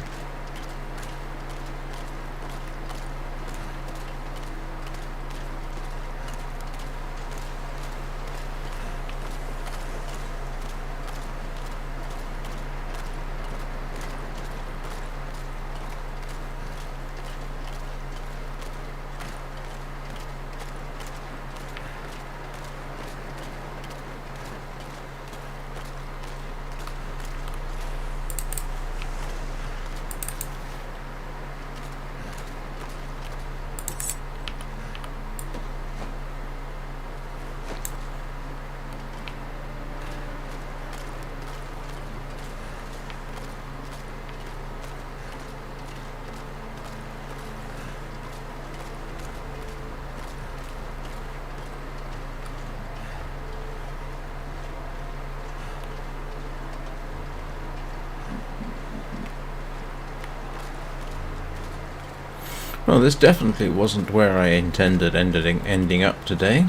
Well, this definitely wasn't where I intended ending up today.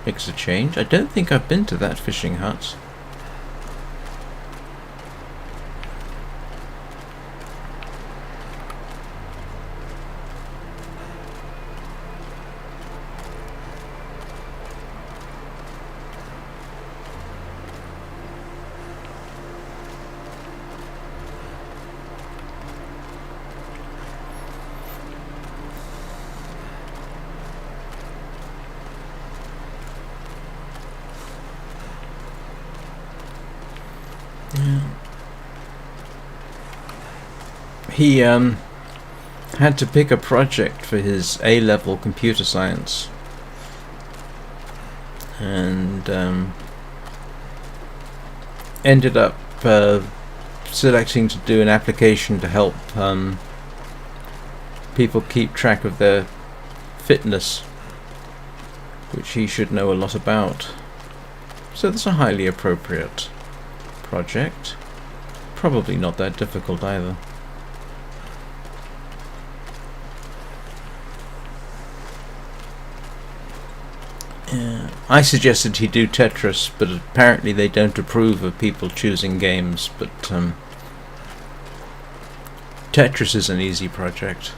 Makes a change. I don't think I've been to that fishing hut. he had to pick a project for his A-level computer science, and ended up selecting to do an application to help people keep track of their fitness, which he should know a lot about. So that's a highly appropriate project. Probably not that difficult either. I suggested he do Tetris, but apparently they don't approve of people choosing games, but Tetris is an easy project.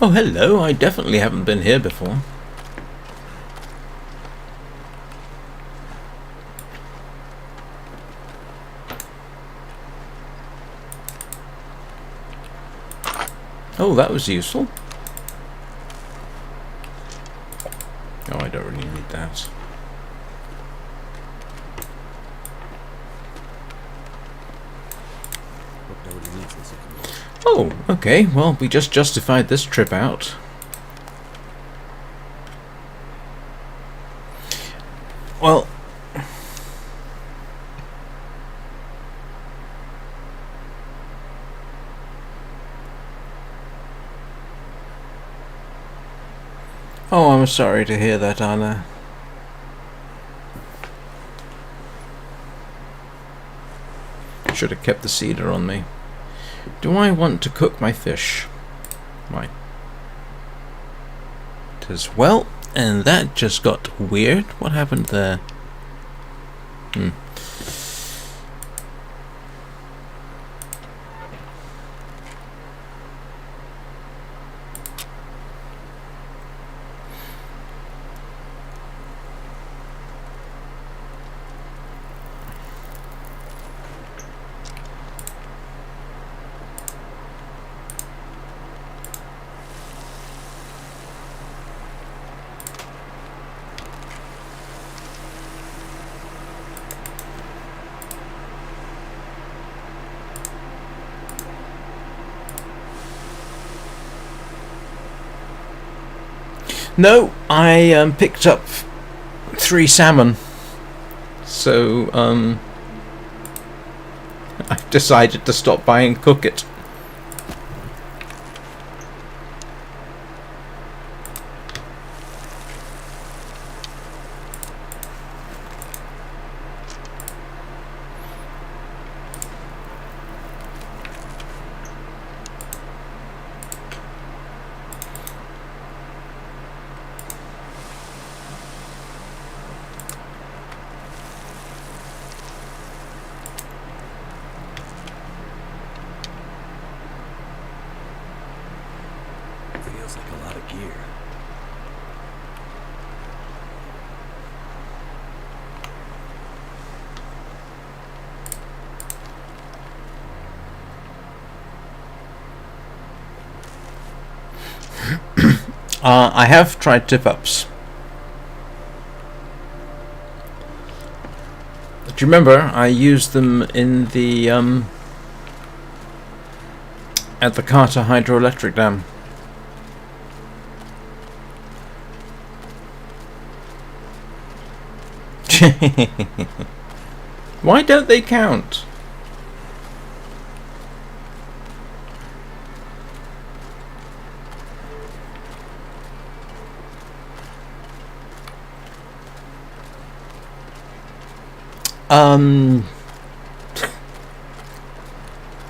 Oh, hello, I definitely haven't been here before. Oh, that was useful. Oh, I don't really need that. Oh, okay, well, we just justified this trip out. Well, oh, I'm sorry to hear that, Anna. Should have kept the cedar on me. Do I want to cook my fish? Right. As well, and that just got weird. What happened there? No, I picked up 3 salmon, so I've decided to stop by and cook it. Feels like a lot of gear. I have tried tip-ups. Do you remember I used them in the at the Carter hydroelectric dam? Why don't they count?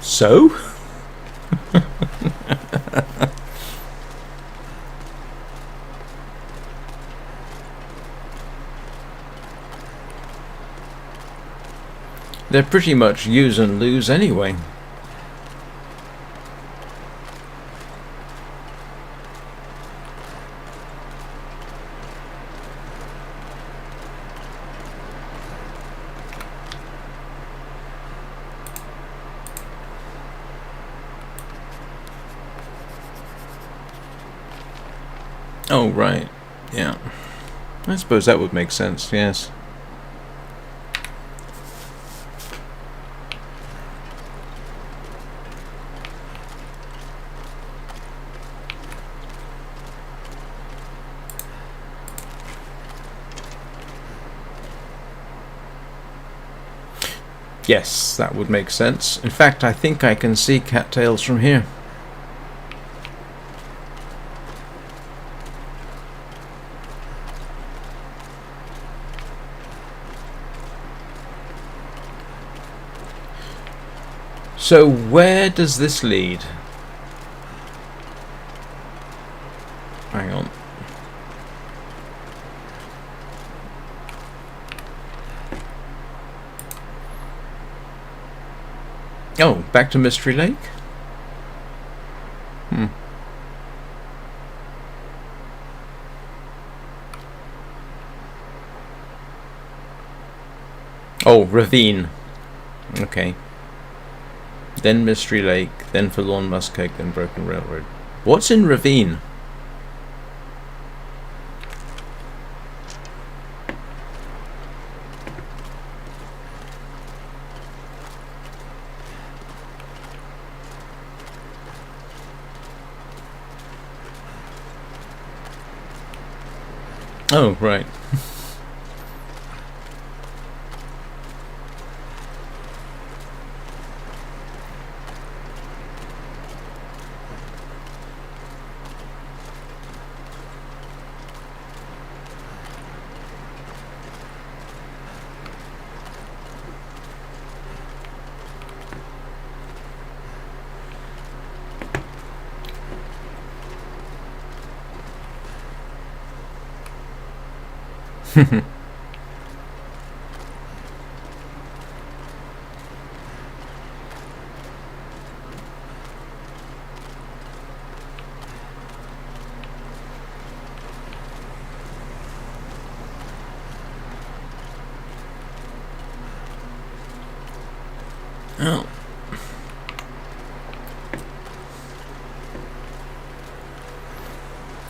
So? They're pretty much use and lose anyway. Oh, right. Yeah. I suppose that would make sense, yes. Yes, that would make sense. In fact, I think I can see cattails from here. So where does this lead? Hang on. Oh, back to Mystery Lake? Oh, Ravine. Okay. Then Mystery Lake, then Forlorn Muskeg, then Broken Railroad. What's in Ravine? Oh, right. Oh.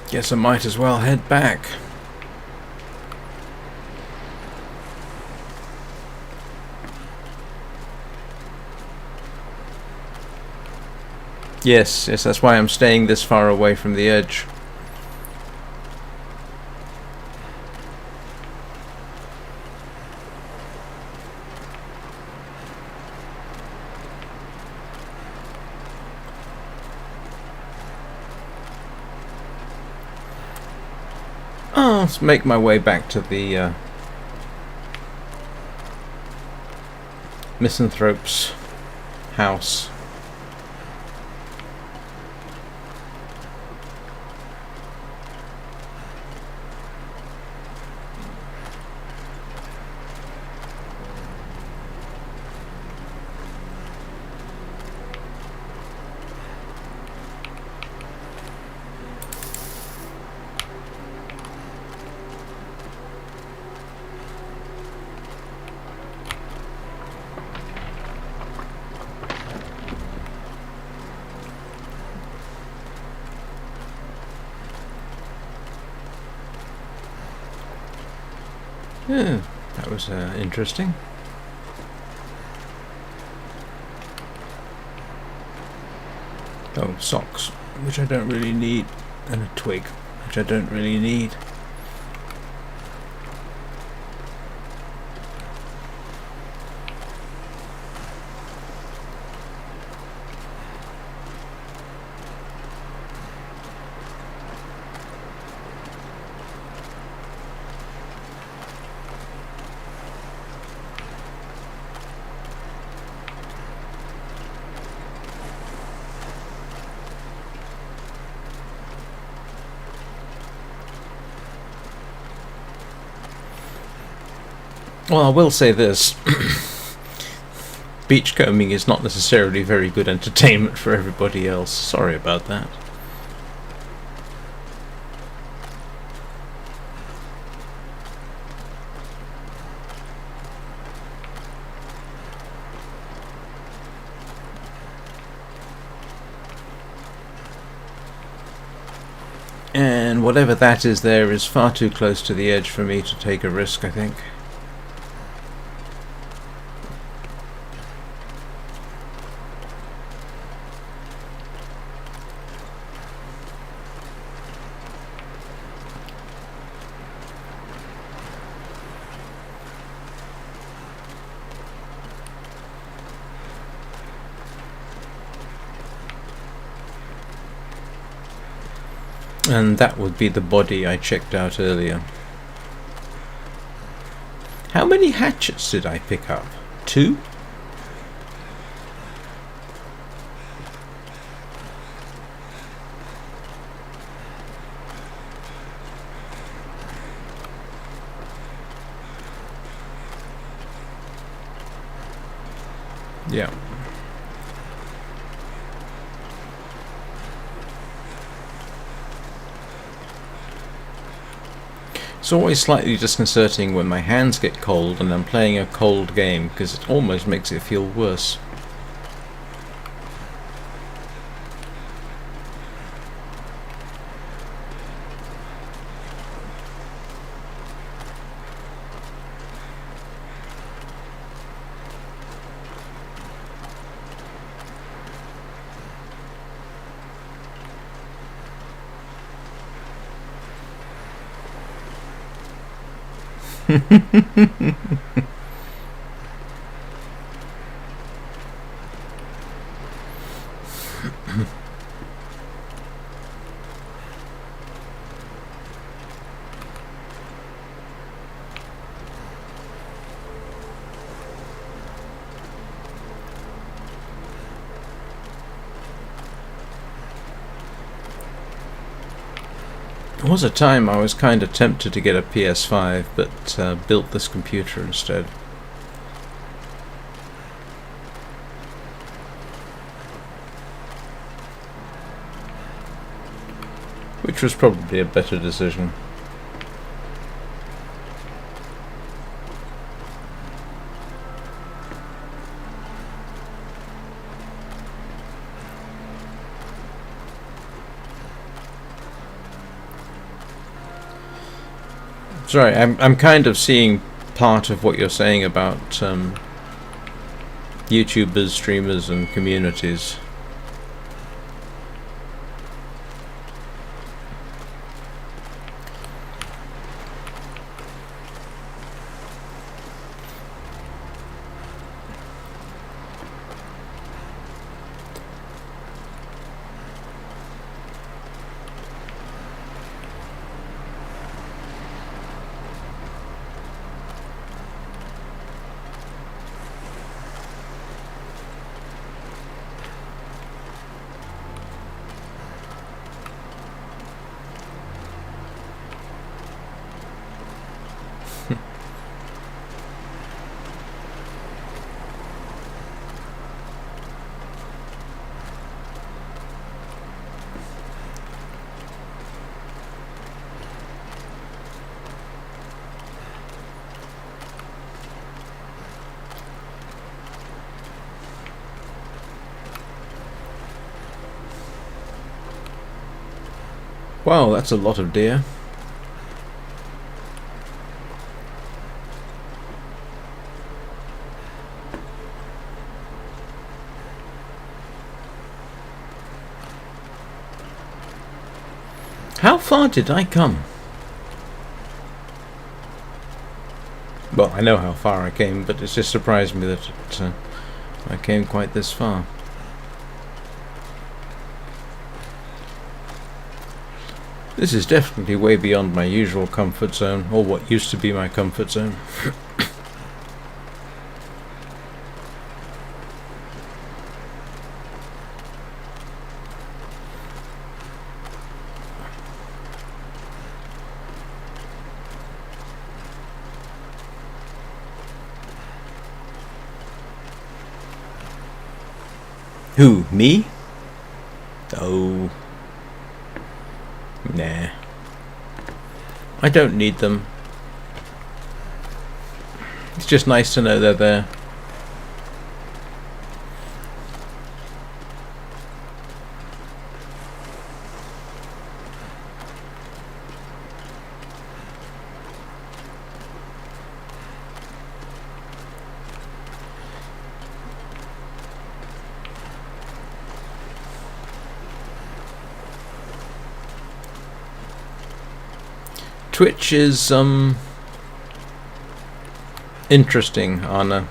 Guess I might as well head back. Yes, that's why I'm staying this far away from the edge. I'll make my way back to the misanthrope's house. Yeah, that was interesting. Oh, socks, which I don't really need, and a twig, which I don't really need. Well, I will say this. Beachcombing is not necessarily very good entertainment for everybody else. Sorry about that. And whatever that is there is far too close to the edge for me to take a risk, I think. And that would be the body I checked out earlier. How many hatchets did I pick up? 2? Yeah. It's always slightly disconcerting when my hands get cold and I'm playing a cold game, because it almost makes it feel worse. There was a time I was kind of tempted to get a PS5, but built this computer instead. Which was probably a better decision. Sorry, I'm kind of seeing part of what you're saying about YouTubers, streamers and communities. Wow, that's a lot of deer. How far did I come? Well, I know how far I came, but it's just surprised me that I came quite this far. This is definitely way beyond my usual comfort zone, or what used to be my comfort zone. Who, me? Oh. Nah. I don't need them. It's just nice to know they're there. Twitch is interesting, Anna.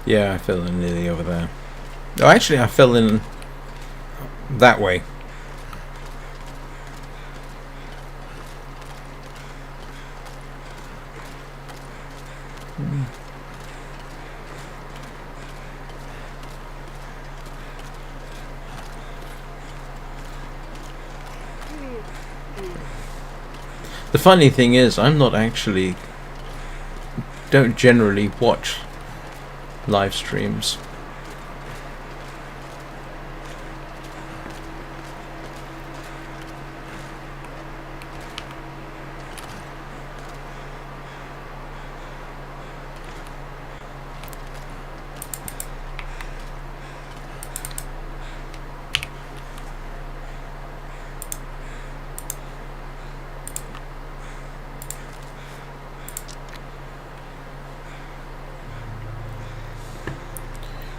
Yeah, I fell in nearly over there. Oh, actually, I fell in that way. The funny thing is, I'm not actually... don't generally watch live streams.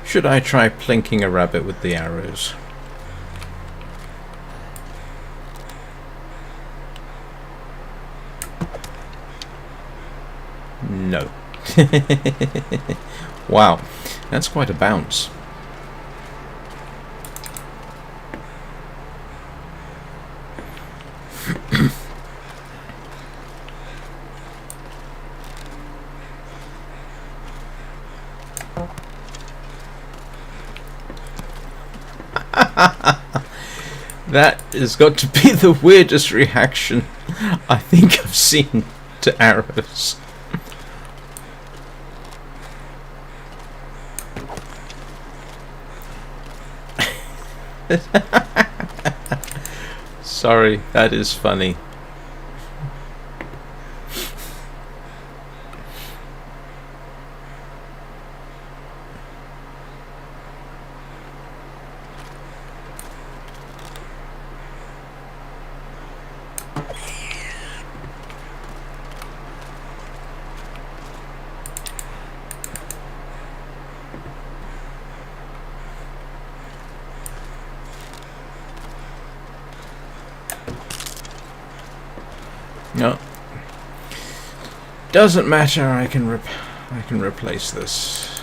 Should I try plinking a rabbit with the arrows? No. Wow, that's quite a bounce. That has got to be the weirdest reaction I think I've seen to arrows. Sorry, that is funny. No. Doesn't matter, I can replace this.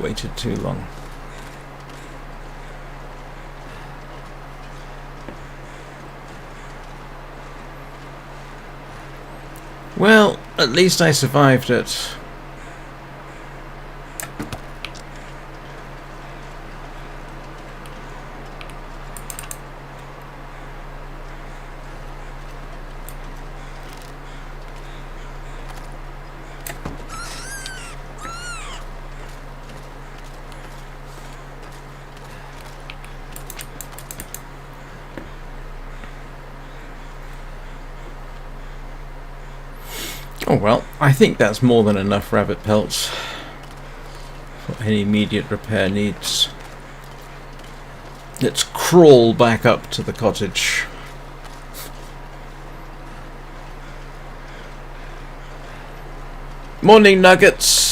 Waited too long. Well, at least I survived it. Oh well, I think that's more than enough rabbit pelts for any immediate repair needs. Let's crawl back up to the cottage. Morning, nuggets!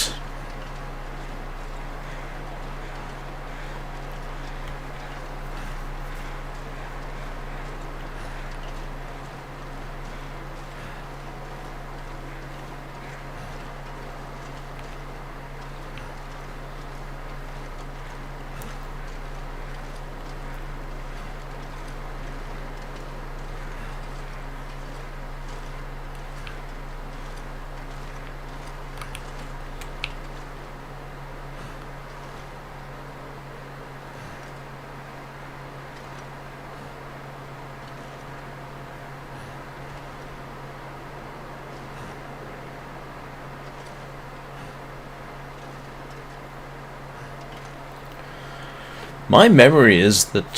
My memory is that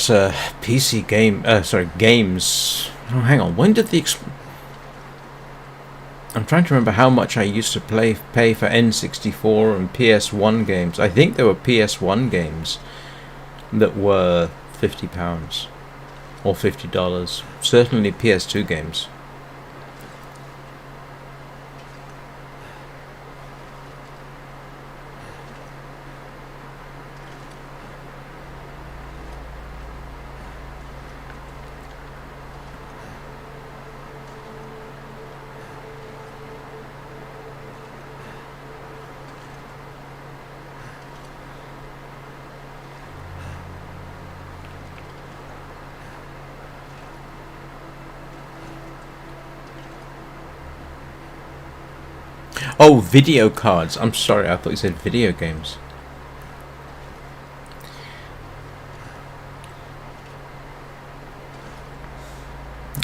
games. Oh, hang on. When did I'm trying to remember how much I used to pay for N64 and PS1 games. I think there were PS1 games that were £50 or $50. Certainly PS2 games. Oh, video cards. I'm sorry, I thought you said video games.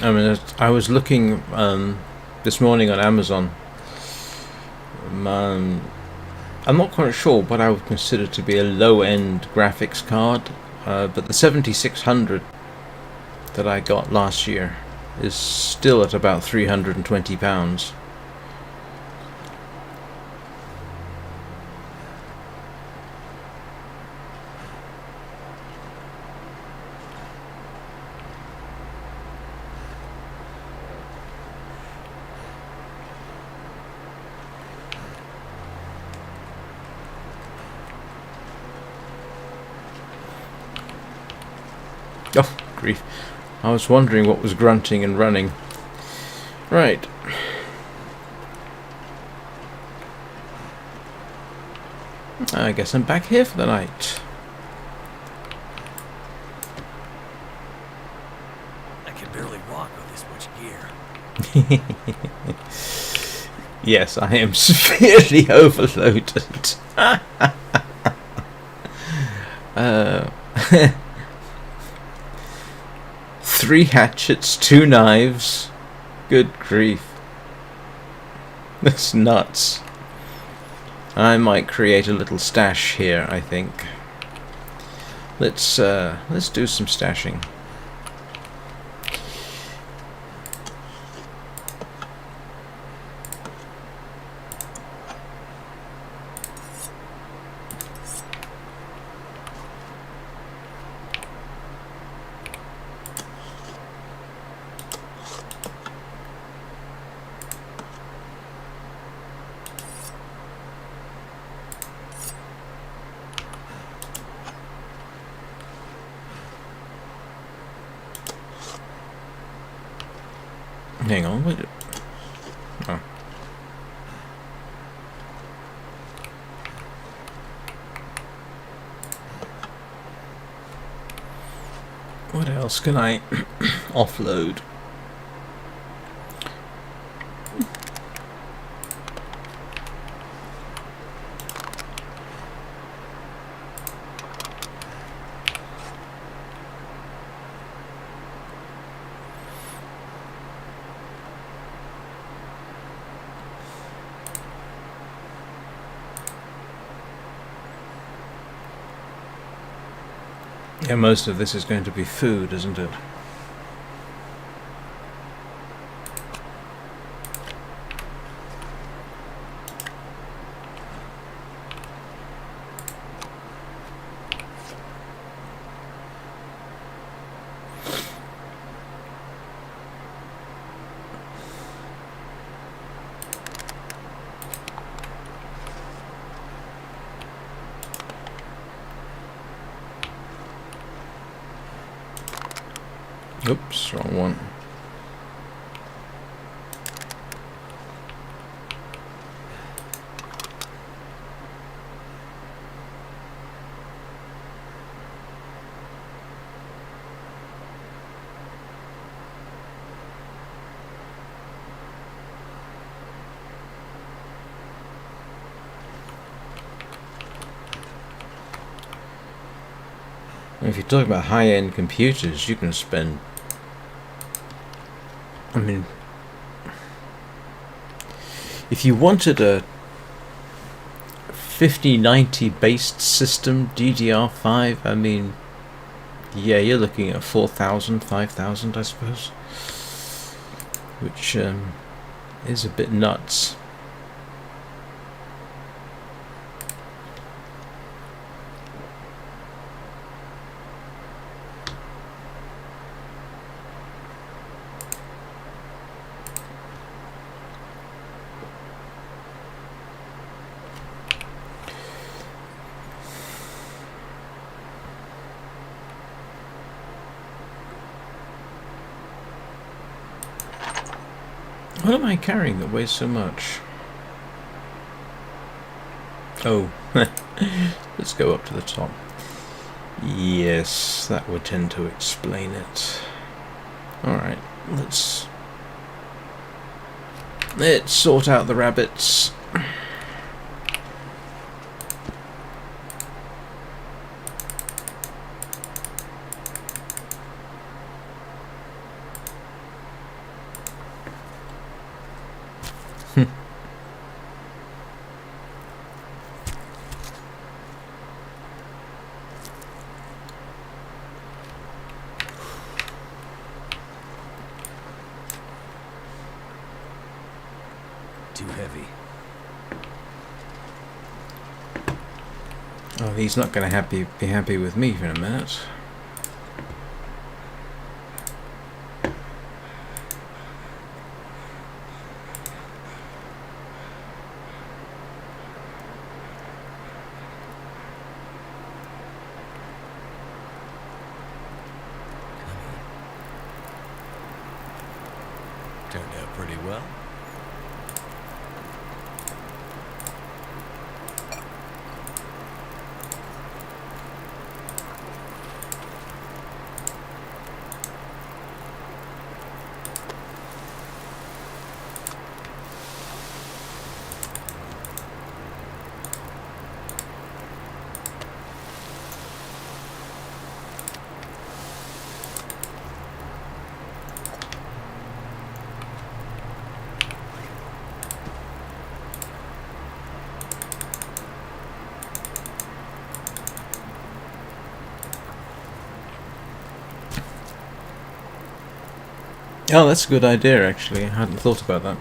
I mean, I was looking this morning on Amazon. I'm not quite sure what I would consider to be a low-end graphics card, but the 7600 that I got last year is still at about £320. Oh, grief. I was wondering what was grunting and running. Right. I guess I'm back here for the night. I can barely walk with this much gear. Yes, I am severely overloaded. Three hatchets, 2 knives. Good grief. That's nuts. I might create a little stash here, I think. Let's do some stashing. Hang on, wait. Oh. What else can I offload? Yeah, most of this is going to be food, isn't it? Oops, wrong one. If you're talking about high-end computers, you can spend, I mean, if you wanted a 5090 based system, DDR5, I mean, yeah, you're looking at 4,000, 5,000, I suppose, which is a bit nuts. What am I carrying that weighs so much? Oh, let's go up to the top. Yes, that would tend to explain it. Alright, let's sort out the rabbits. Too heavy. Oh, he's not going to be happy with me for a minute. Turned out pretty well. Oh, that's a good idea, actually. I hadn't thought about that.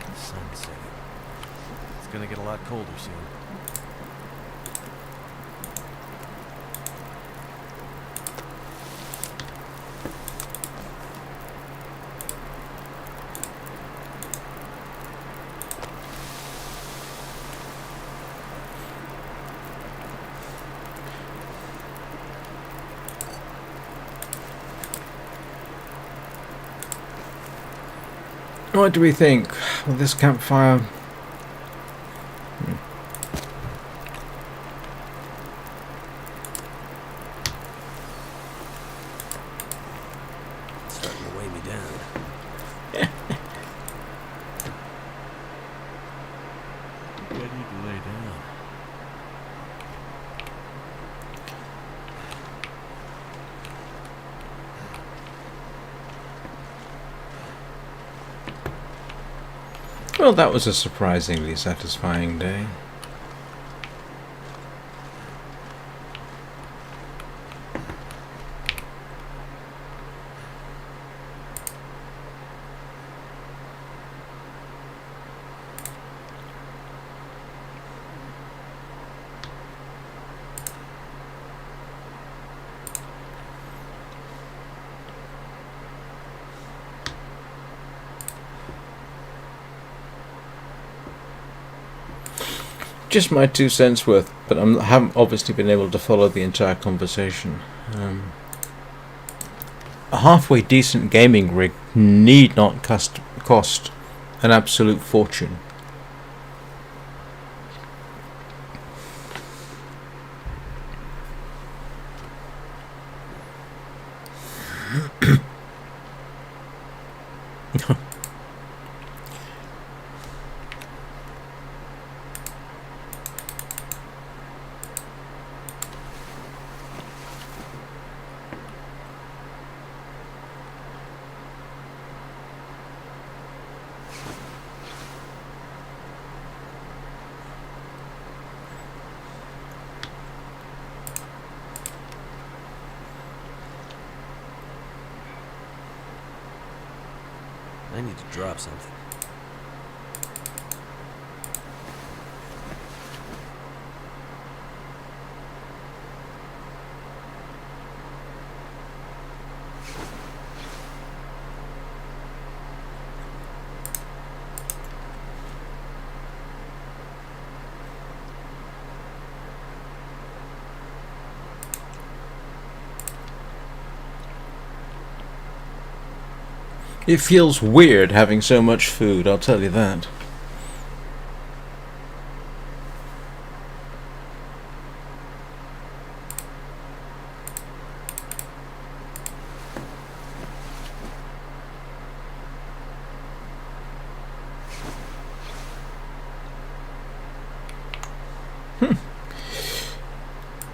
The sun's setting. It's gonna get a lot colder soon. What do we think? Will this campfire... It's starting to weigh me down. I need to lay down. Well, that was a surprisingly satisfying day. Just my 2 cents worth, but I haven't obviously been able to follow the entire conversation. A halfway decent gaming rig need not cost an absolute fortune. need to drop something. It feels weird having so much food, I'll tell you that.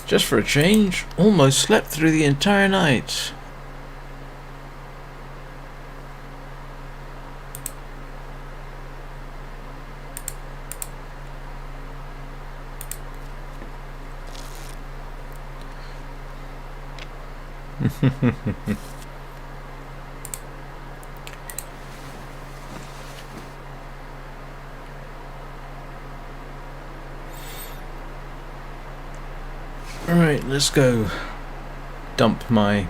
Just for a change, almost slept through the entire night. Alright, let's go dump my...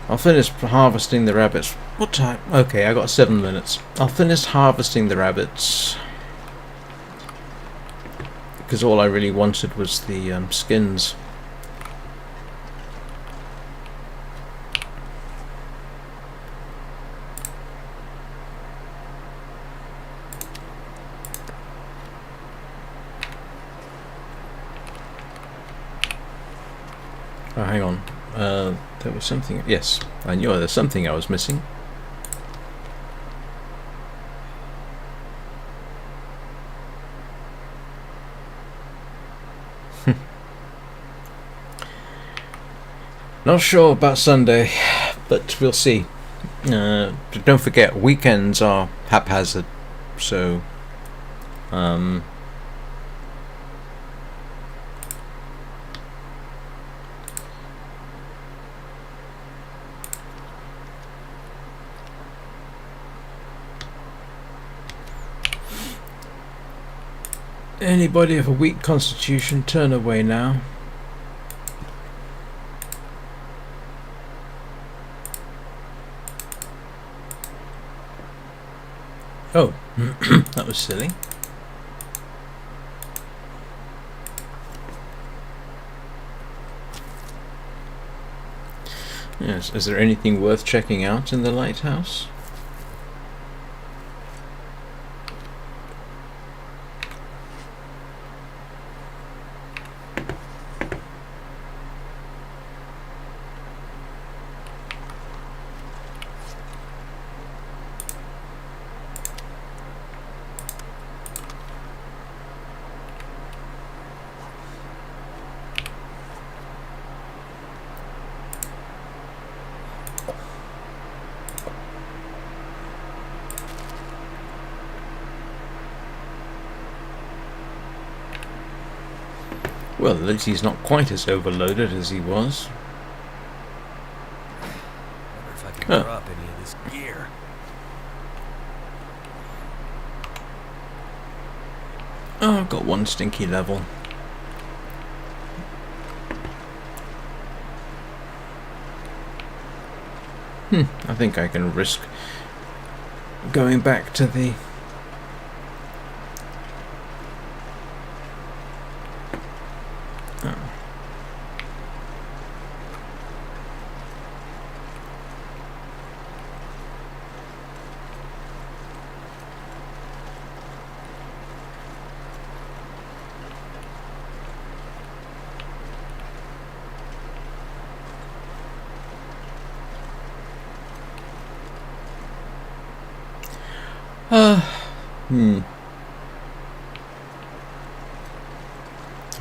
I'll finish harvesting the rabbits. What time? Okay, I got 7 minutes. I'll finish harvesting the rabbits. Because all I really wanted was the skins. Oh, hang on. There was something... Yes, I knew there was something I was missing. Not sure about Sunday, but we'll see. Don't forget, weekends are haphazard, so... Anybody of a weak constitution, turn away now. Oh, that was silly. Yes, is there anything worth checking out in the lighthouse? Well, at least he's not quite as overloaded as he was. Wonder if I can drop any of this gear. Oh, I've got one stinky level. I think I can risk going back to the...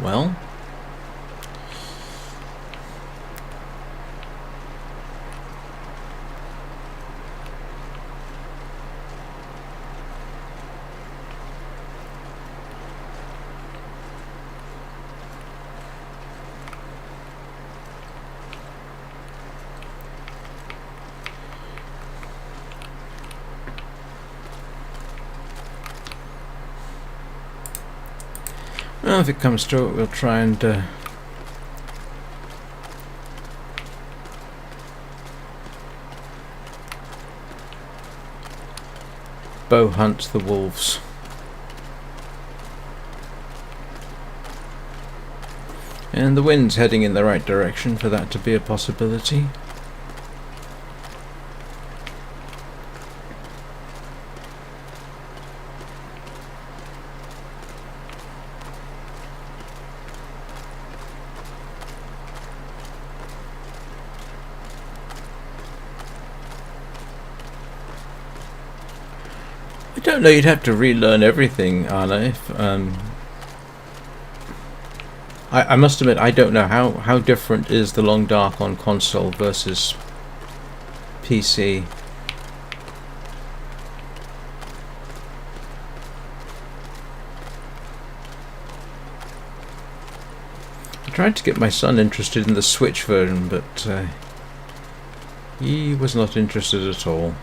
Well, Well, if it comes to it, we'll try and bow hunt the wolves. And the wind's heading in the right direction for that to be a possibility. I don't know, you'd have to relearn everything, Arne. I must admit, I don't know how different is the Long Dark on console versus PC. I tried to get my son interested in the Switch version, but he was not interested at all.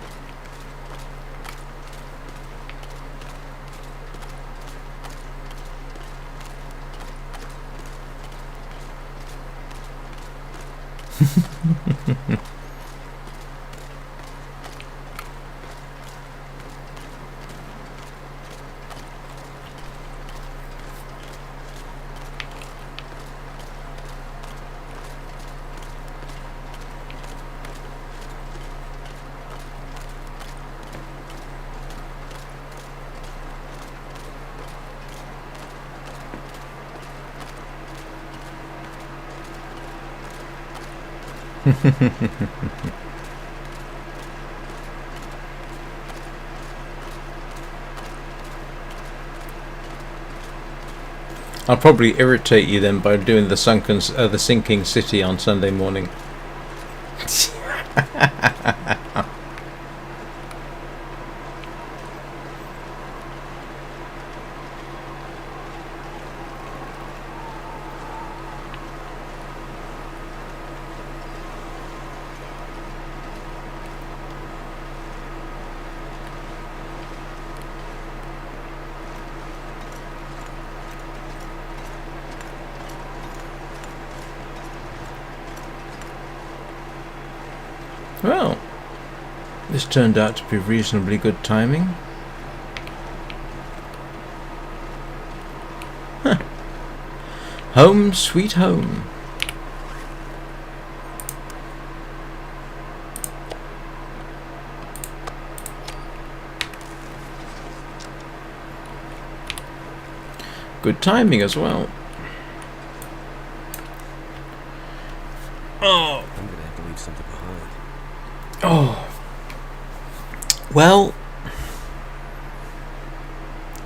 I'll probably irritate you then by doing the sinking city on Sunday morning. Well, this turned out to be reasonably good timing. Huh. Home sweet home. Good timing as well. Oh. I'm gonna have to leave something behind. Oh. Well,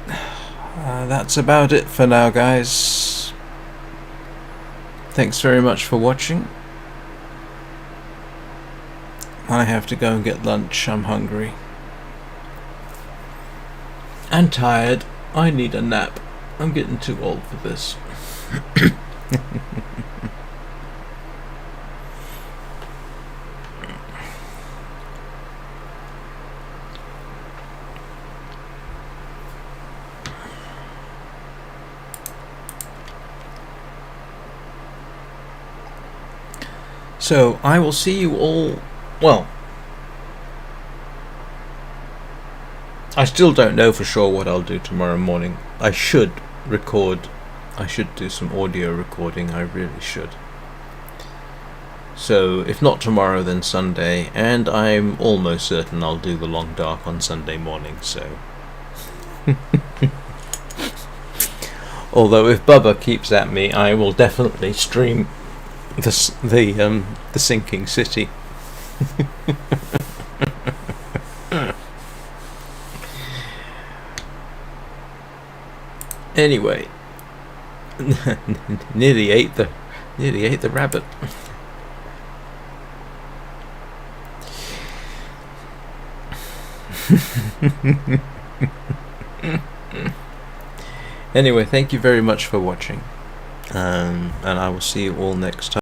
that's about it for now, guys. Thanks very much for watching. I have to go and get lunch. I'm hungry. And tired. I need a nap. I'm getting too old for this. So, I will see you all, well, I still don't know for sure what I'll do tomorrow morning. I should do some audio recording, I really should. So, if not tomorrow, then Sunday, and I'm almost certain I'll do the Long Dark on Sunday morning, so. Although if Bubba keeps at me, I will definitely stream the sinking city. Anyway, nearly ate the rabbit. Anyway, thank you very much for watching, and I will see you all next time.